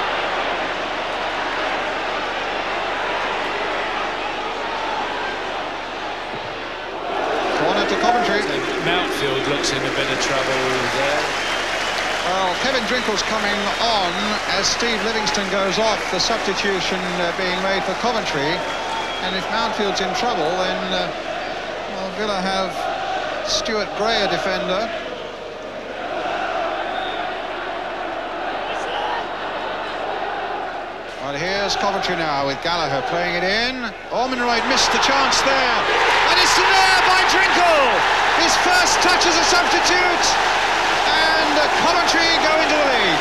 Coventry. Mountfield looks in a bit of trouble there. Well, Kevin Drinkle's coming on as Steve Livingston goes off. The substitution being made for Coventry. And if Mountfield's in trouble, then well, Villa have Stuart Gray, a defender. Well, here's Coventry now with Gallagher playing it in. Ormenroyd missed the chance there. And it's there by Drinkle! His first touch as a substitute. And Coventry go into the lead.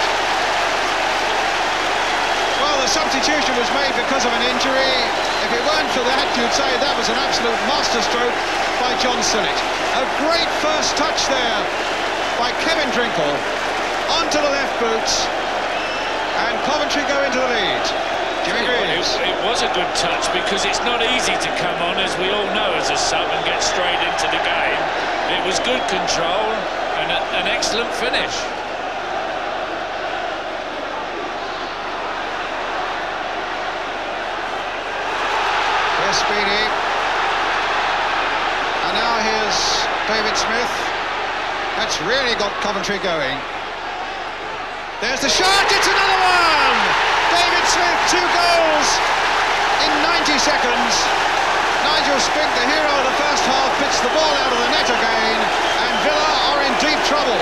Well, the substitution was made because of an injury. If it weren't for that, you'd say that was an absolute masterstroke by John Sinnott. A great first touch there by Kevin Drinkle onto the left boot. And Coventry go into the lead. Jimmy Greaves. It was a good touch because it's not easy to come on, as we all know, as a sub and get straight into the game. It was good control and an excellent finish. Here's Speedy. And now here's David Smith. That's really got Coventry going. There's the shot, it's another one! David Smith, 2 goals in 90 seconds. Nigel Spink, the hero of the first half, picks the ball out of the net again, and Villa are in deep trouble.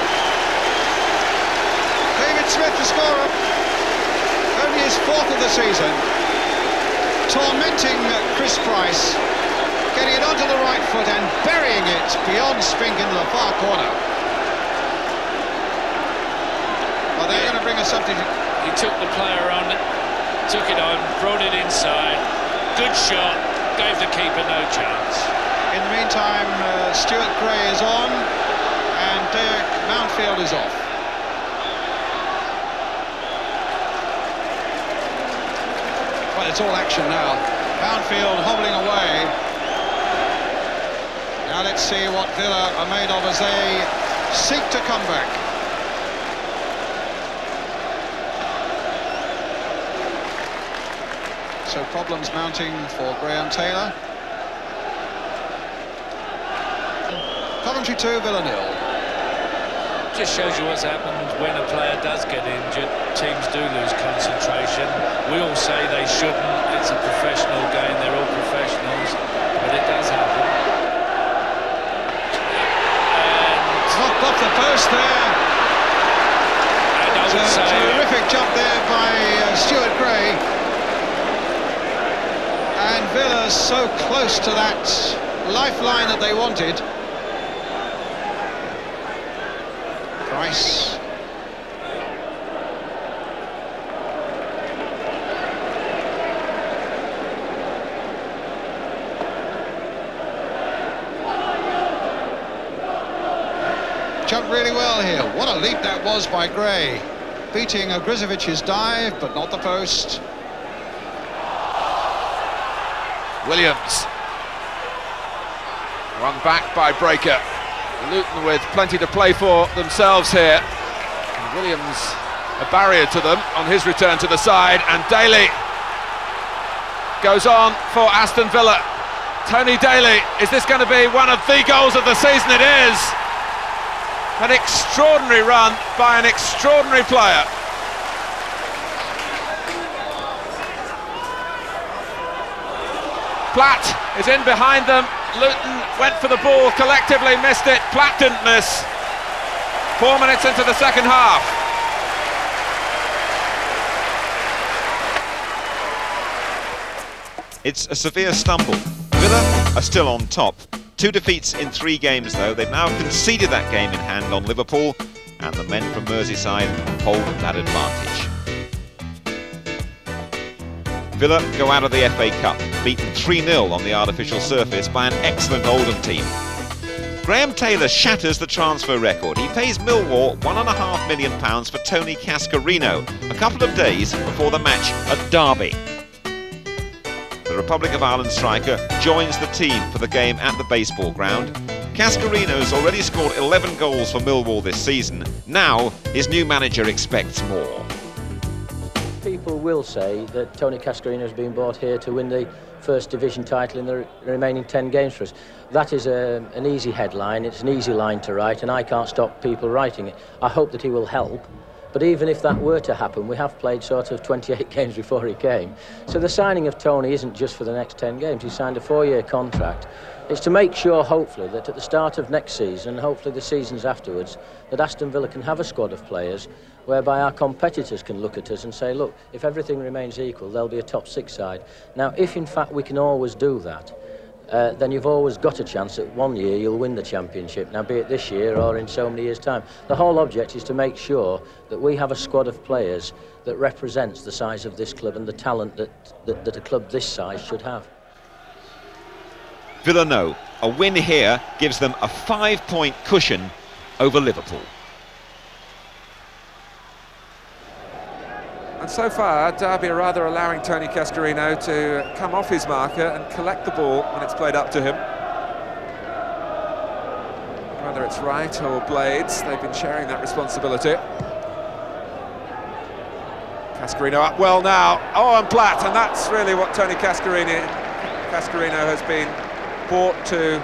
David Smith, the scorer, only his 4th of the season, tormenting Chris Price, getting it onto the right foot and burying it beyond Spink into the far corner. Well, they're going to bring a substitute. He took the player on, took it on, brought it inside. Good shot, gave the keeper no chance. In the meantime, Stuart Gray is on and Derek Mountfield is off. Well, it's all action now. Mountfield hobbling away. Now let's see what Villa are made of as they seek to come back. So problems mounting for Graham Taylor. Coventry 2, Villa 0. Just shows you what's happened when a player does get injured. Teams do lose concentration. We all say they shouldn't. It's a professional game. They're all professionals, but it does happen. And knocked off the post there. I would say terrific good job there by Stuart Gray. And Villa so close to that lifeline that they wanted. Price. Jumped really well here. What a leap that was by Gray. Beating Ogrizovic's dive, but not the post. Williams. Run back by Breaker. Luton with plenty to play for themselves here. And Williams a barrier to them on his return to the side, and Daly goes on for Aston Villa. Tony Daly, is this going to be one of the goals of the season? It is. An extraordinary run by an extraordinary player. Platt is in behind them. Luton went for the ball collectively, missed it. Platt didn't miss. 4 minutes into the second half. It's a severe stumble. Villa are still on top. 2 defeats in 3 games though. They've now conceded that game in hand on Liverpool, and the men from Merseyside hold that advantage. Villa go out of the FA Cup, beaten 3-0 on the artificial surface by an excellent Oldham team. Graham Taylor shatters the transfer record. He pays Millwall £1.5 million for Tony Cascarino a couple of days before the match at Derby. The Republic of Ireland striker joins the team for the game at the baseball ground. Cascarino's already scored 11 goals for Millwall this season. Now his new manager expects more. People will say that Tony Cascarino has been brought here to win the First Division title in the remaining 10 games for us. That is an easy headline, it's an easy line to write, and I can't stop people writing it. I hope that he will help, but even if that were to happen, we have played sort of 28 games before he came. So the signing of Tony isn't just for the next 10 games, he signed a 4-year contract. It's to make sure, hopefully, that at the start of next season, and hopefully the seasons afterwards, that Aston Villa can have a squad of players whereby our competitors can look at us and say, look, if everything remains equal, they'll be a top 6 side. Now, if in fact we can always do that, then you've always got a chance that one year you'll win the championship, now be it this year or in so many years' time. The whole object is to make sure that we have a squad of players that represents the size of this club and the talent that a club this size should have. Villa know a win here gives them a 5-point cushion over Liverpool. And so far, Derby are rather allowing Tony Cascarino to come off his marker and collect the ball when it's played up to him. Whether it's Wright or Blades, they've been sharing that responsibility. Cascarino up well now. Oh, and Platt, and that's really what Tony Cascarino has been brought to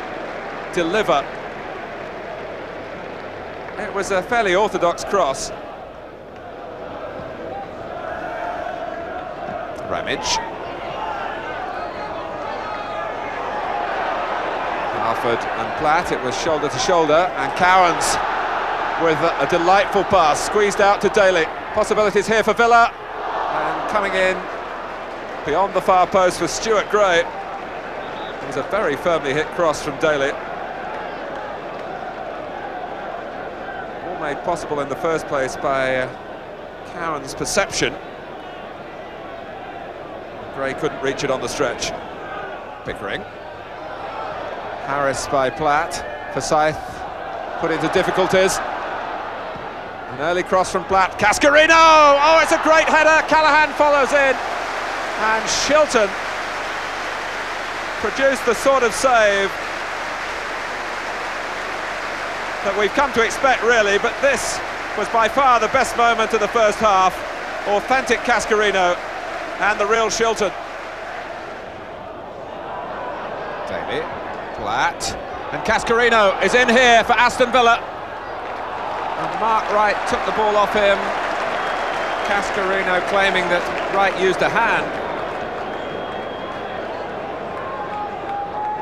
deliver. It was a fairly orthodox cross. Ramage. Halford and Platt, it was shoulder to shoulder, and Cowans with a delightful pass, squeezed out to Daly. Possibilities here for Villa, and coming in beyond the far post for Stuart Gray. It was a very firmly hit cross from Daly. All made possible in the first place by Cowan's perception. Gray couldn't reach it on the stretch. Pickering. Harris by Platt. Forsyth put into difficulties. An early cross from Platt. Cascarino! Oh, it's a great header. Callaghan follows in. And Shilton produced the sort of save that we've come to expect, really, but this was by far the best moment of the first half. Authentic Cascarino and the real Shilton. Davey, Platt, and Cascarino is in here for Aston Villa. And Mark Wright took the ball off him. Cascarino claiming that Wright used a hand.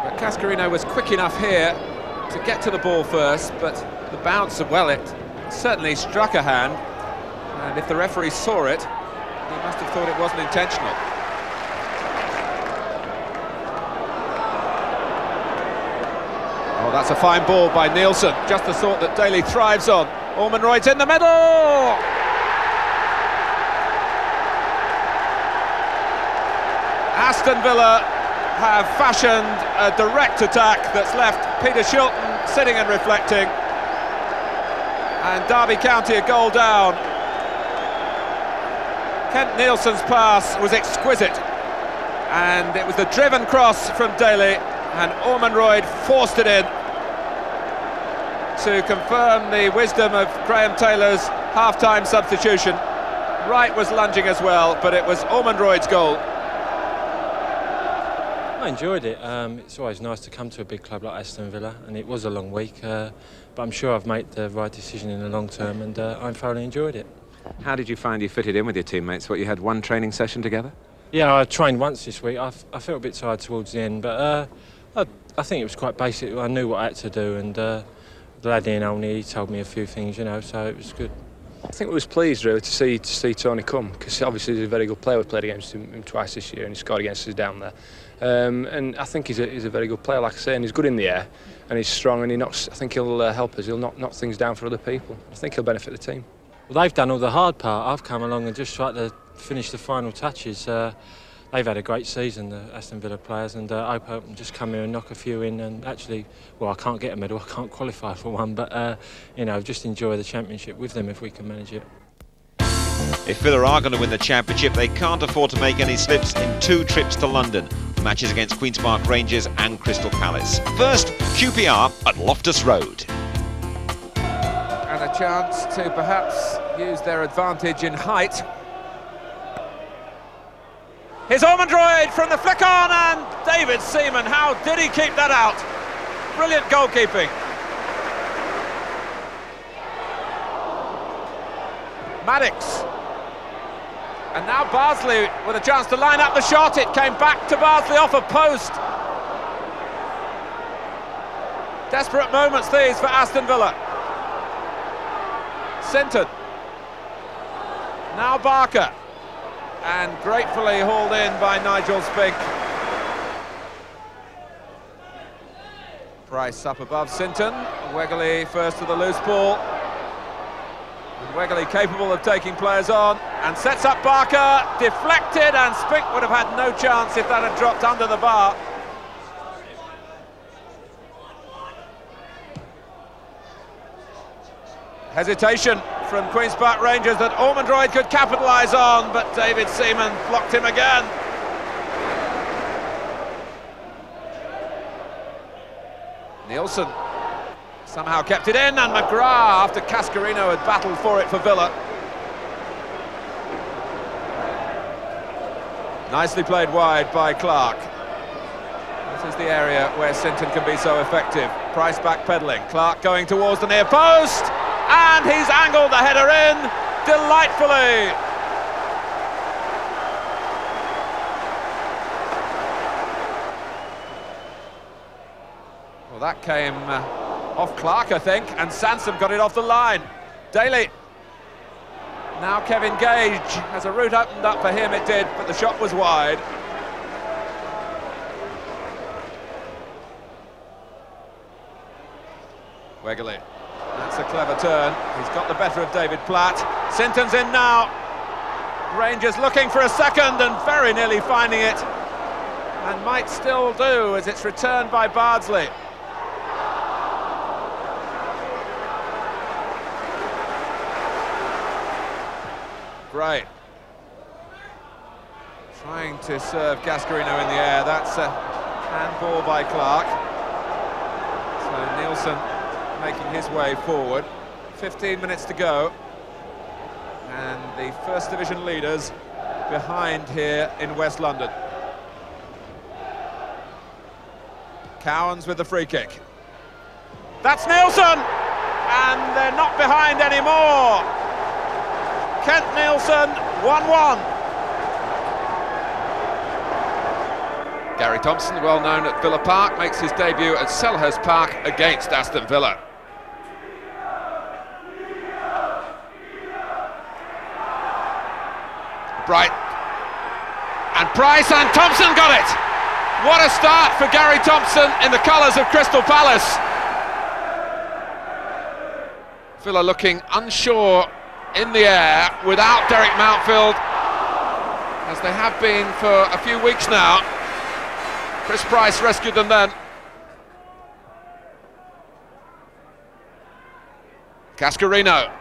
But Cascarino was quick enough here to get to the ball first, but the bounce, well, it certainly struck a hand. And if the referee saw it, he must have thought it wasn't intentional. Oh, that's a fine ball by Nielsen, just the sort that Daly thrives on. Ormonroyd's in the middle! Aston Villa have fashioned a direct attack that's left Peter Shilton sitting and reflecting. And Derby County a goal down. Kent Nielsen's pass was exquisite. And it was the driven cross from Daly, and Ormonroyd forced it in to confirm the wisdom of Graham Taylor's half-time substitution. Wright was lunging as well, but it was Ormonroyd's goal. I enjoyed it. It's always nice to come to a big club like Aston Villa, and it was a long week, but I'm sure I've made the right decision in the long term, and I thoroughly enjoyed it. How did you find you fitted in with your teammates? What, you had one training session together? Yeah, I trained once this week. I felt a bit tired towards the end, but I think it was quite basic. I knew what I had to do, and the lad in only, he told me a few things, you know, so it was good. I think we was pleased really to see Tony come, because obviously he's a very good player. We played against him twice this year and he scored against us down there. And I think he's a very good player, like I say, and he's good in the air and he's strong, and I think he'll help us. He'll knock things down for other people. I think he'll benefit the team. Well, they've done all the hard part. I've come along and just tried to finish the final touches. They've had a great season, the Aston Villa players, and I hope them just come here and knock a few in. And actually, well, I can't get a medal, I can't qualify for one, but you know, just enjoy the championship with them if we can manage it. If Villa are going to win the championship, they can't afford to make any slips in 2 trips to London, matches against Queen's Park Rangers and Crystal Palace. First, QPR at Loftus Road. And a chance to perhaps use their advantage in height. Here's Ormonroyd from the flick on, and David Seaman, how did he keep that out? Brilliant goalkeeping. Maddox. And now Bardsley with a chance to line up the shot. It came back to Bardsley off a post. Desperate moments these for Aston Villa. Sinton. Now Barker. And gratefully hauled in by Nigel Spink. Price up above Sinton. Wegley first to the loose ball. And Wegley capable of taking players on, and sets up Barker, deflected, and Spink would have had no chance if that had dropped under the bar. Hesitation from Queen's Park Rangers that Ormonroyd could capitalise on, but David Seaman blocked him again. Nielsen somehow kept it in, and McGrath, after Cascarino had battled for it for Villa. Nicely played wide by Clark. This is the area where Sinton can be so effective. Price backpedaling, Clark going towards the near post, and he's angled the header in delightfully. Well, that came off Clark, I think, and Sansom got it off the line. Daly. Now Kevin Gage has a route opened up for him, it did, but the shot was wide. Wegley. That's a clever turn. He's got the better of David Platt. Sinton's in now. Rangers looking for a second and very nearly finding it. And might still do as it's returned by Bardsley. Right. Trying to serve Gascarino in the air. That's a handball by Clark. So Nielsen making his way forward. 15 minutes to go. And the First Division leaders behind here in West London. Cowans with the free kick. That's Nielsen! And they're not behind anymore. Kent Nielsen, 1-1. Gary Thompson, well known at Villa Park, makes his debut at Selhurst Park against Aston Villa. Bright. And Price and Thompson got it! What a start for Gary Thompson in the colours of Crystal Palace. Villa looking unsure in the air without Derek Mountfield, as they have been for a few weeks now. Chris Price rescued them then. Cascarino.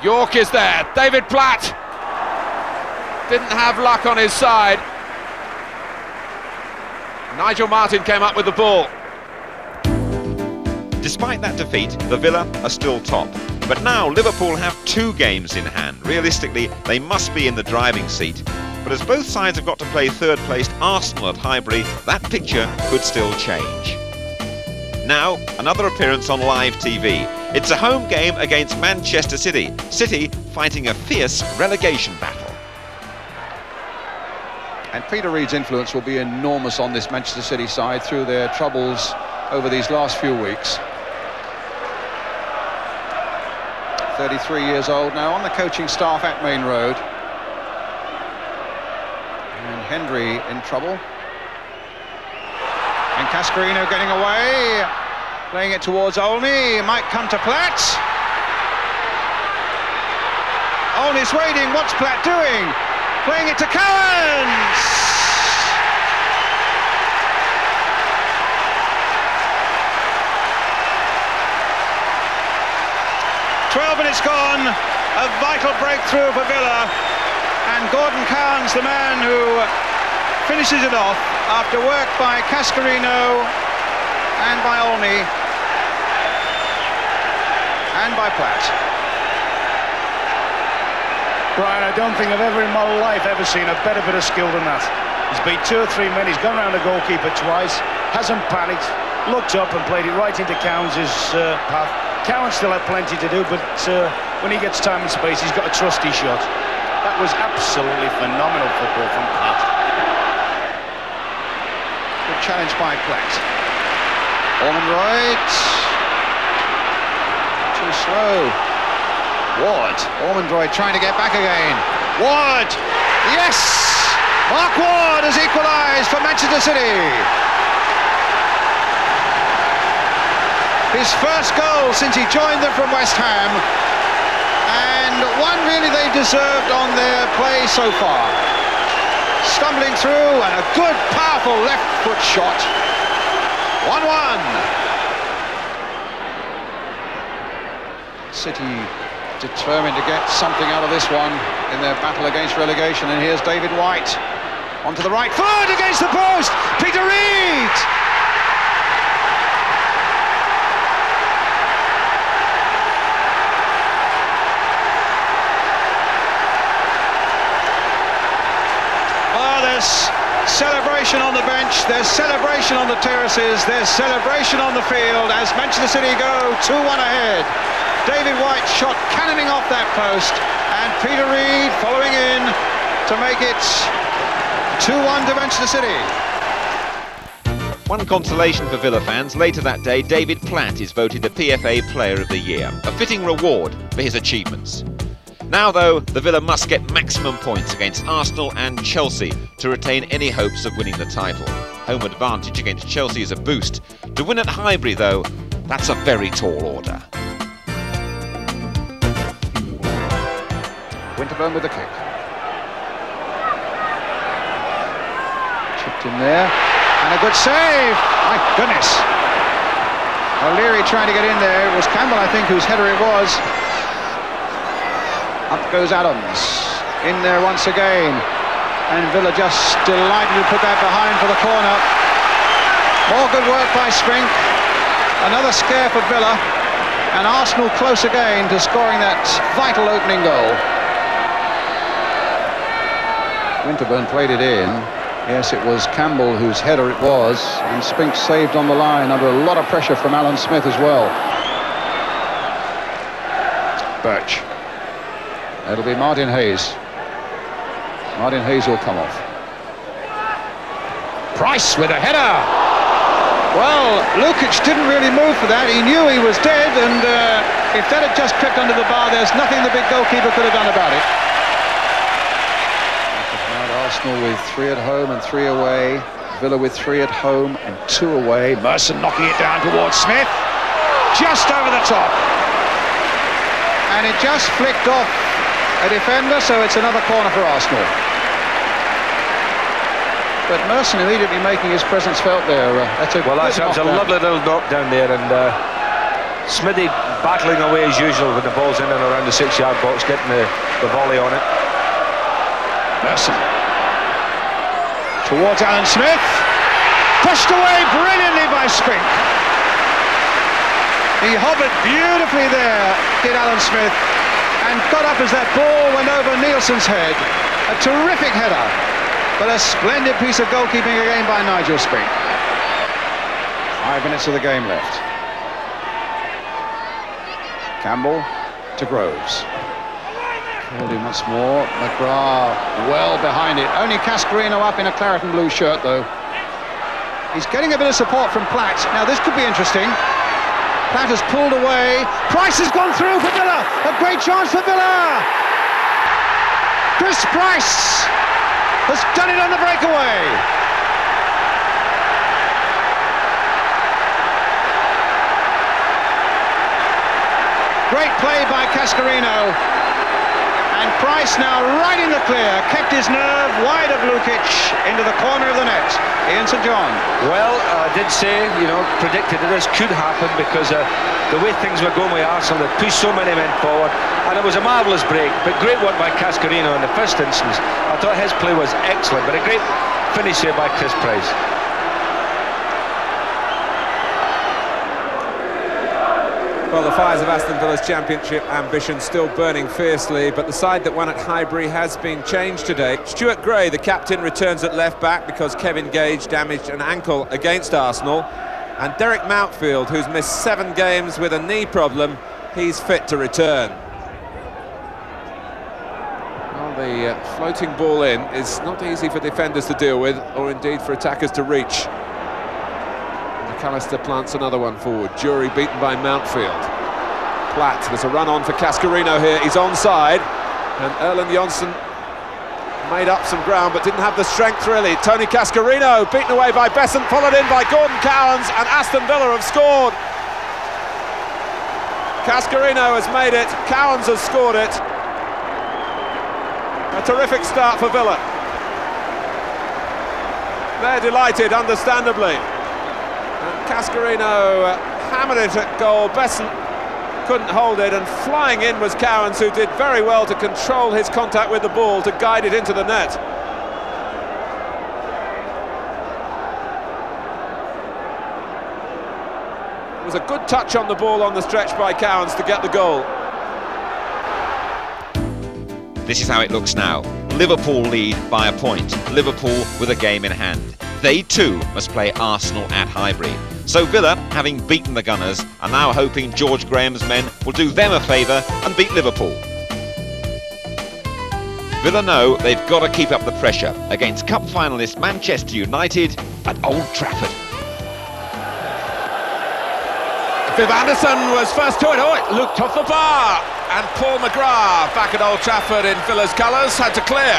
York is there. David Platt didn't have luck on his side. Nigel Martin came up with the ball. Despite that defeat, the Villa are still top. But now Liverpool have 2 games in hand. Realistically, they must be in the driving seat. But as both sides have got to play third-placed Arsenal at Highbury, that picture could still change. Now, another appearance on live TV. It's a home game against Manchester City. City fighting a fierce relegation battle. And Peter Reid's influence will be enormous on this Manchester City side through their troubles over these last few weeks. 33 years old now, on the coaching staff at Maine Road. And Hendry in trouble. And Cascarino getting away, playing it towards Olney, might come to Platt. Olney's waiting, what's Platt doing? Playing it to Cowans! Minutes gone, a vital breakthrough for Villa, and Gordon Cowans, the man who finishes it off after work by Cascarino and by Olney and by Platt. Brian, I don't think I've ever in my life ever seen a better bit of skill than that. He's beat 2 or 3 men, he's gone around the goalkeeper twice, hasn't panicked, looked up and played it right into Cowans' path. Cowans still had plenty to do, but when he gets time and space, he's got a trusty shot. That was absolutely phenomenal football from Platt. Good challenge by Platt. Ormond right. Too slow. Ward. Ormond right trying to get back again. Ward! Yes! Mark Ward has equalised for Manchester City. His first goal since he joined them from West Ham, and one really they deserved on their play so far. Stumbling through and a good, powerful left foot shot. 1-1. City determined to get something out of this one in their battle against relegation, and here's David White onto the right foot against the post. Peter Reid. Celebration on the bench, there's celebration on the terraces, there's celebration on the field as Manchester City go 2-1 ahead. David White shot cannoning off that post, and Peter Reid following in to make it 2-1 to Manchester City. One consolation for Villa fans, later that day David Platt is voted the PFA Player of the Year, a fitting reward for his achievements. Now, though, the Villa must get maximum points against Arsenal and Chelsea to retain any hopes of winning the title. Home advantage against Chelsea is a boost. To win at Highbury, though, that's a very tall order. Winterburn with the kick. Chipped in there, and a good save! My goodness! O'Leary trying to get in there. It was Campbell, I think, whose header it was. Up goes Adams, in there once again, and Villa just delighted to put that behind for the corner. More good work by Spink, another scare for Villa, and Arsenal close again to scoring that vital opening goal. Winterburn played it in. Yes, it was Campbell whose header it was, and Spink saved on the line under a lot of pressure from Alan Smith as well. Birch. It'll be Martin Hayes. Martin Hayes will come off. Price with a header. Well, Lukic didn't really move for that. He knew he was dead, and if that had just crept under the bar, there's nothing the big goalkeeper could have done about it. Arsenal with 3 at home and 3 away. Villa with 3 at home and 2 away. Merson knocking it down towards Smith. Just over the top. And it just flicked off a defender, so it's another corner for Arsenal. But Merson immediately making his presence felt there. That's a lovely little knock down there, and Smithy battling away as usual when the ball's in and around the 6-yard box, getting the volley on it. Merson towards Alan Smith, pushed away brilliantly by Spink. He hovered beautifully there, did Alan Smith, and got up as that ball went over Nielsen's head. A terrific header, but a splendid piece of goalkeeping again by Nigel Spink. 5 minutes of the game left. Campbell to Groves. Holding once more. McGrath well behind it. Only Cascarino up in a claret and blue shirt, though. He's getting a bit of support from Platt. Now this could be interesting. Platt has pulled away. Price has gone through for Villa. A great chance for Villa. Chris Price has done it on the breakaway. Great play by Cascarino. And Price now right in the clear, kept his nerve wide of Lukic into the corner of the net. Ian St John. Well, I did say, predicted that this could happen because the way things were going with Arsenal, they pushed so many men forward, and it was a marvellous break, but great work by Cascarino in the first instance. I thought his play was excellent, but a great finish here by Chris Price. Well, the fires of Aston Villa's championship ambition still burning fiercely, but the side that won at Highbury has been changed today. Stuart Gray, the captain, returns at left back because Kevin Gage damaged an ankle against Arsenal. And Derek Mountfield, who's missed 7 games with a knee problem, he's fit to return. Well, the floating ball in is not easy for defenders to deal with, or indeed for attackers to reach. McAllister plants another one forward. Jury beaten by Mountfield. Platt, there's a run on for Cascarino here. He's onside, and Erland Johnsen made up some ground but didn't have the strength really. Tony Cascarino beaten away by Besant, followed in by Gordon Cowans, and Aston Villa have scored. Cascarino has made it, Cowans has scored it. A terrific start for Villa. They're delighted, understandably. Cascarino hammered it at goal. Besant couldn't hold it, and flying in was Cowans, who did very well to control his contact with the ball to guide it into the net. It was a good touch on the ball on the stretch by Cowans to get the goal. This is how it looks now. Liverpool lead by a point. Liverpool with a game in hand. They too must play Arsenal at Highbury. So Villa, having beaten the Gunners, are now hoping George Graham's men will do them a favour and beat Liverpool. Villa know they've got to keep up the pressure against cup finalist Manchester United at Old Trafford. Viv Anderson was first to it. Oh, it looked off the bar. And Paul McGrath, back at Old Trafford in Villa's colours, had to clear.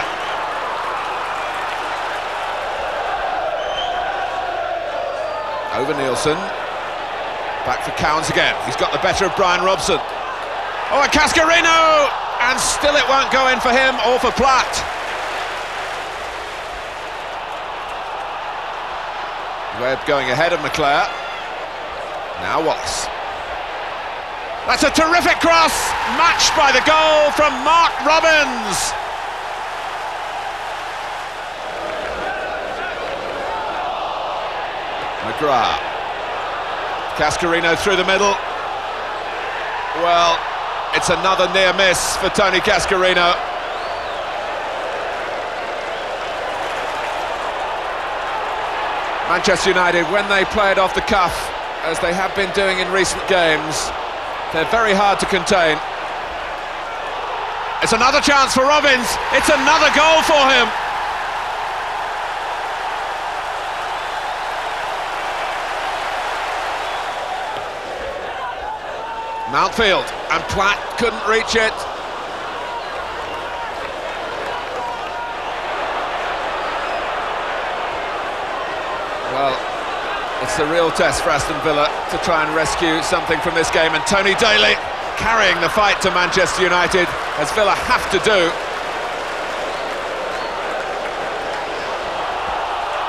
Over Nielsen. Back for Cowans again. He's got the better of Brian Robson. Oh, and Cascarino! And still it won't go in for him or for Platt. Webb going ahead of McClare. Now Wallace. That's a terrific cross, matched by the goal from Mark Robbins. McGrath. Cascarino through the middle. Well, it's another near miss for Tony Cascarino. Manchester United, when they play it off the cuff, as they have been doing in recent games, they're very hard to contain. It's another chance for Robbins. It's another goal for him. Mountfield, and Platt couldn't reach it. Well, it's a real test for Aston Villa to try and rescue something from this game, and Tony Daly carrying the fight to Manchester United, as Villa have to do.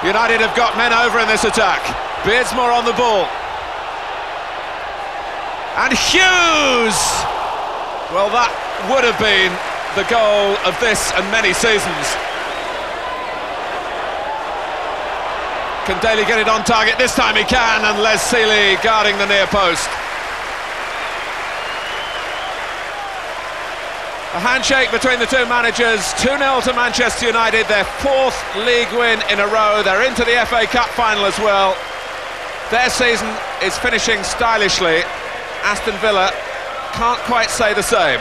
United have got men over in this attack. Beardsmore on the ball. And Hughes! Well, that would have been the goal of this and many seasons. Can Daly get it on target? This time he can, and Les Sealey guarding the near post. A handshake between the two managers, 2-0 to Manchester United, their 4th league win in a row. They're into the FA Cup final as well. Their season is finishing stylishly. Aston Villa can't quite say the same.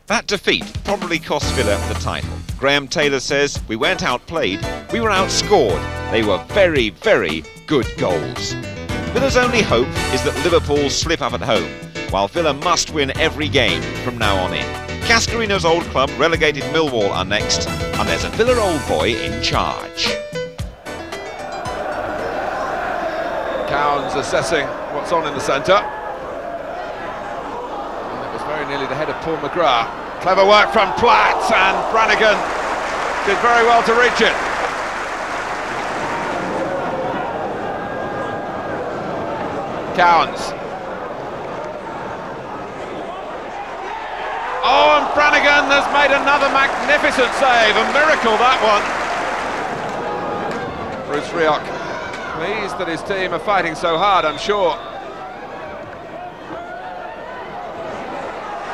That defeat probably cost Villa the title. Graham Taylor says, "We weren't outplayed, we were outscored. They were very, very good goals." Villa's only hope is that Liverpool slip up at home, while Villa must win every game from now on in. Cascarino's old club relegated Millwall are next, and there's a Villa old boy in charge. Cowans assessing what's on in the centre. And it was very nearly the head of Paul McGrath. Clever work from Platt, and Brannigan did very well to reach it. Cowans. Oh, and Brannigan has made another magnificent save, a miracle that one. Bruce Rioch, pleased that his team are fighting so hard, I'm sure.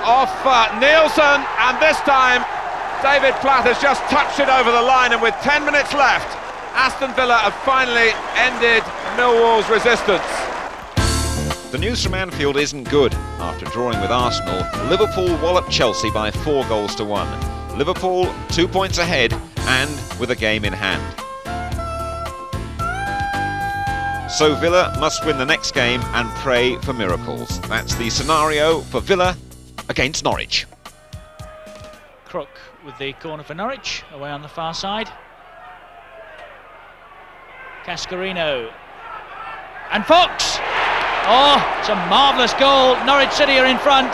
Off Nielsen, and this time David Platt has just touched it over the line, and with 10 minutes left, Aston Villa have finally ended Millwall's resistance. The news from Anfield isn't good. After drawing with Arsenal, Liverpool walloped Chelsea by 4-1. Liverpool 2 points ahead and with a game in hand. So Villa must win the next game and pray for miracles. That's the scenario for Villa against Norwich. Crook with the corner for Norwich, away on the far side. Cascarino. And Fox! Oh, it's a marvellous goal. Norwich City are in front.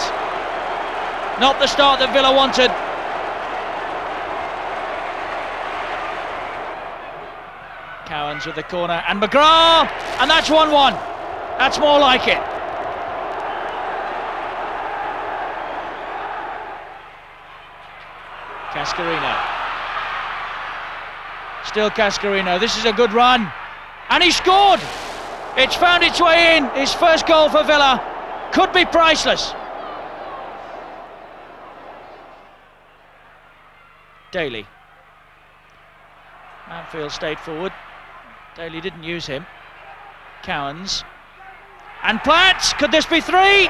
Not the start that Villa wanted. Cowans with the corner, and McGrath! And that's 1-1. That's more like it. Cascarino. Still Cascarino. This is a good run. And he scored! It's found its way in. His first goal for Villa. Could be priceless. Daly. Manfield stayed forward. Daly didn't use him. Cowans. And Platt. Could this be 3?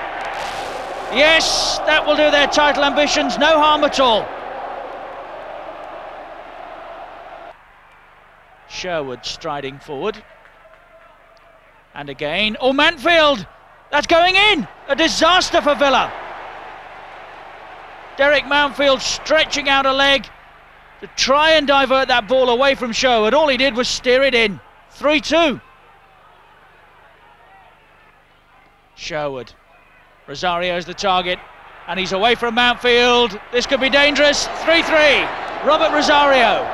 Yes, that will do their title ambitions no harm at all. Sherwood striding forward. And again, oh, Manfield, that's going in, a disaster for Villa. Derek Manfield stretching out a leg to try and divert that ball away from Sherwood. All he did was steer it in. 3-2. Sherwood, Rosario's the target, and he's away from Manfield. This could be dangerous. 3-3, Robert Rosario.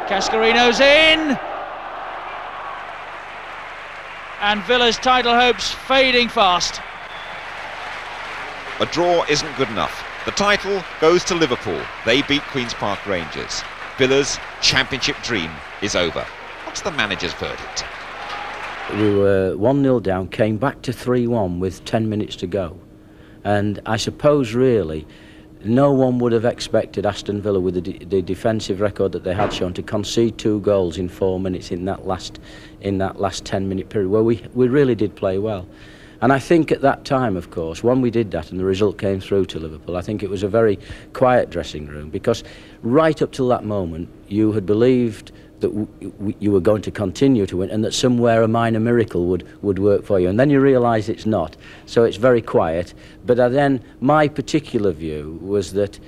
Cascarino's in, and Villa's title hopes fading fast. A draw isn't good enough. The title goes to Liverpool. They beat Queen's Park Rangers. Villa's championship dream is over. What's the manager's verdict? We were 1-0 down, came back to 3-1 with 10 minutes to go. And I suppose really no one would have expected Aston Villa, with the defensive record that they had shown, to concede 2 goals in 4 minutes in that last 10-minute period, where we really did play well. And I think at that time, of course, when we did that and the result came through to Liverpool, I think it was a very quiet dressing room, because right up till that moment you had believed that you were going to continue to win, and that somewhere a minor miracle would work for you, and then you realise it's not. So it's very quiet. But then my particular view was that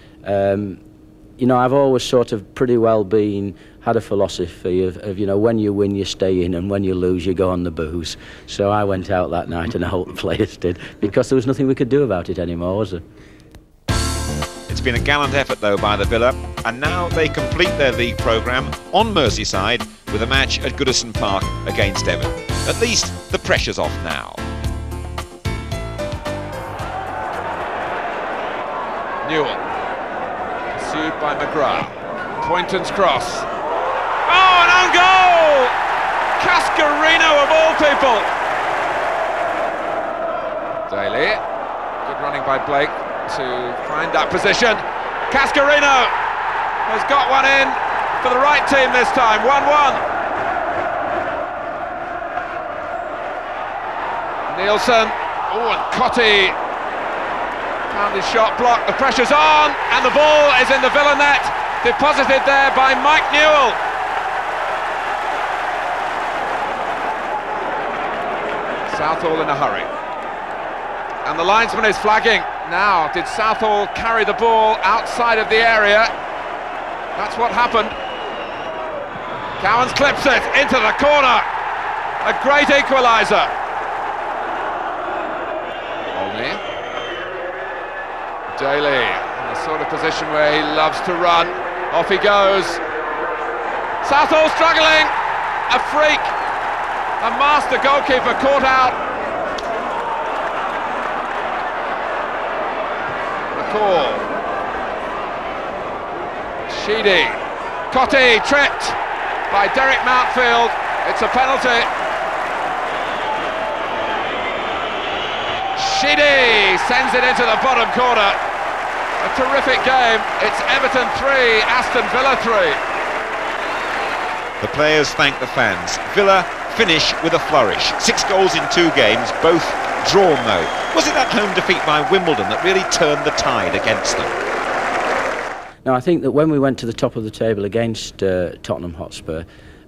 you know, I've always sort of pretty well had a philosophy of you know, when you win you stay in and when you lose you go on the booze. So I went out that night and I hope the players did, because there was nothing we could do about it anymore, was there? It's been a gallant effort though by the Villa, and now they complete their league programme on Merseyside with a match at Goodison Park against Everton. At least the pressure's off now. Newell, pursued by McGrath. Poynton's cross. Oh, an own goal! Cascarino of all people. Daly, good running by Blake to find that position. Cascarino has got one in for the right team this time. 1-1. Nielsen. Oh, and Cotty found his shot blocked. The pressure's on, and the ball is in the Villa net. Deposited there by Mike Newell. Southall in a hurry. And the linesman is flagging. Now, did Southall carry the ball outside of the area? That's what happened. Cowans clips it into the corner. A great equaliser. Olney. Daly, in the sort of position where he loves to run. Off he goes. Southall struggling. A freak. A master goalkeeper caught out. McCall. Sheedy. Cotty tripped by Derek Mountfield. It's a penalty. Sheedy sends it into the bottom corner. A terrific game. It's Everton 3, Aston Villa 3. The players thank the fans. Villa finish with a flourish. 6 goals in 2 games, both drawn though. Was it that home defeat by Wimbledon that really turned the tide against them? Now, I think that when we went to the top of the table against Tottenham Hotspur,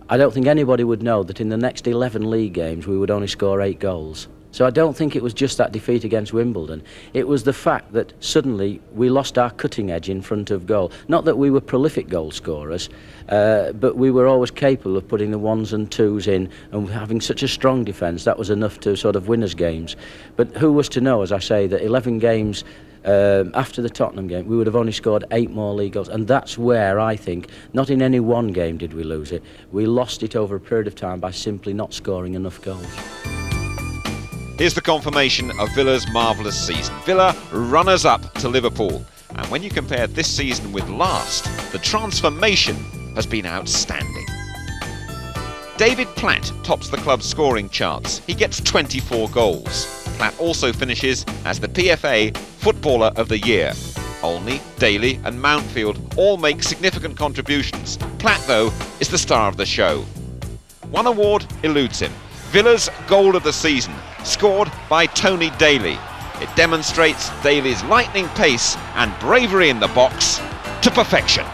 I don't think anybody would know that in the next 11 league games we would only score 8 goals. So I don't think it was just that defeat against Wimbledon. It was the fact that suddenly we lost our cutting edge in front of goal. Not that we were prolific goal scorers, but we were always capable of putting the 1s and 2s in, and having such a strong defence, that was enough to sort of win us games. But who was to know, as I say, that 11 games after the Tottenham game, we would have only scored 8 more league goals. And that's where I think, not in any one game did we lose it, we lost it over a period of time by simply not scoring enough goals. Here's the confirmation of Villa's marvellous season. Villa runners-up to Liverpool. And when you compare this season with last, the transformation has been outstanding. David Platt tops the club's scoring charts. He gets 24 goals. Platt also finishes as the PFA Footballer of the Year. Olney, Daly and Mountfield all make significant contributions. Platt, though, is the star of the show. One award eludes him. Villa's goal of the season, scored by Tony Daly. It demonstrates Daly's lightning pace and bravery in the box to perfection.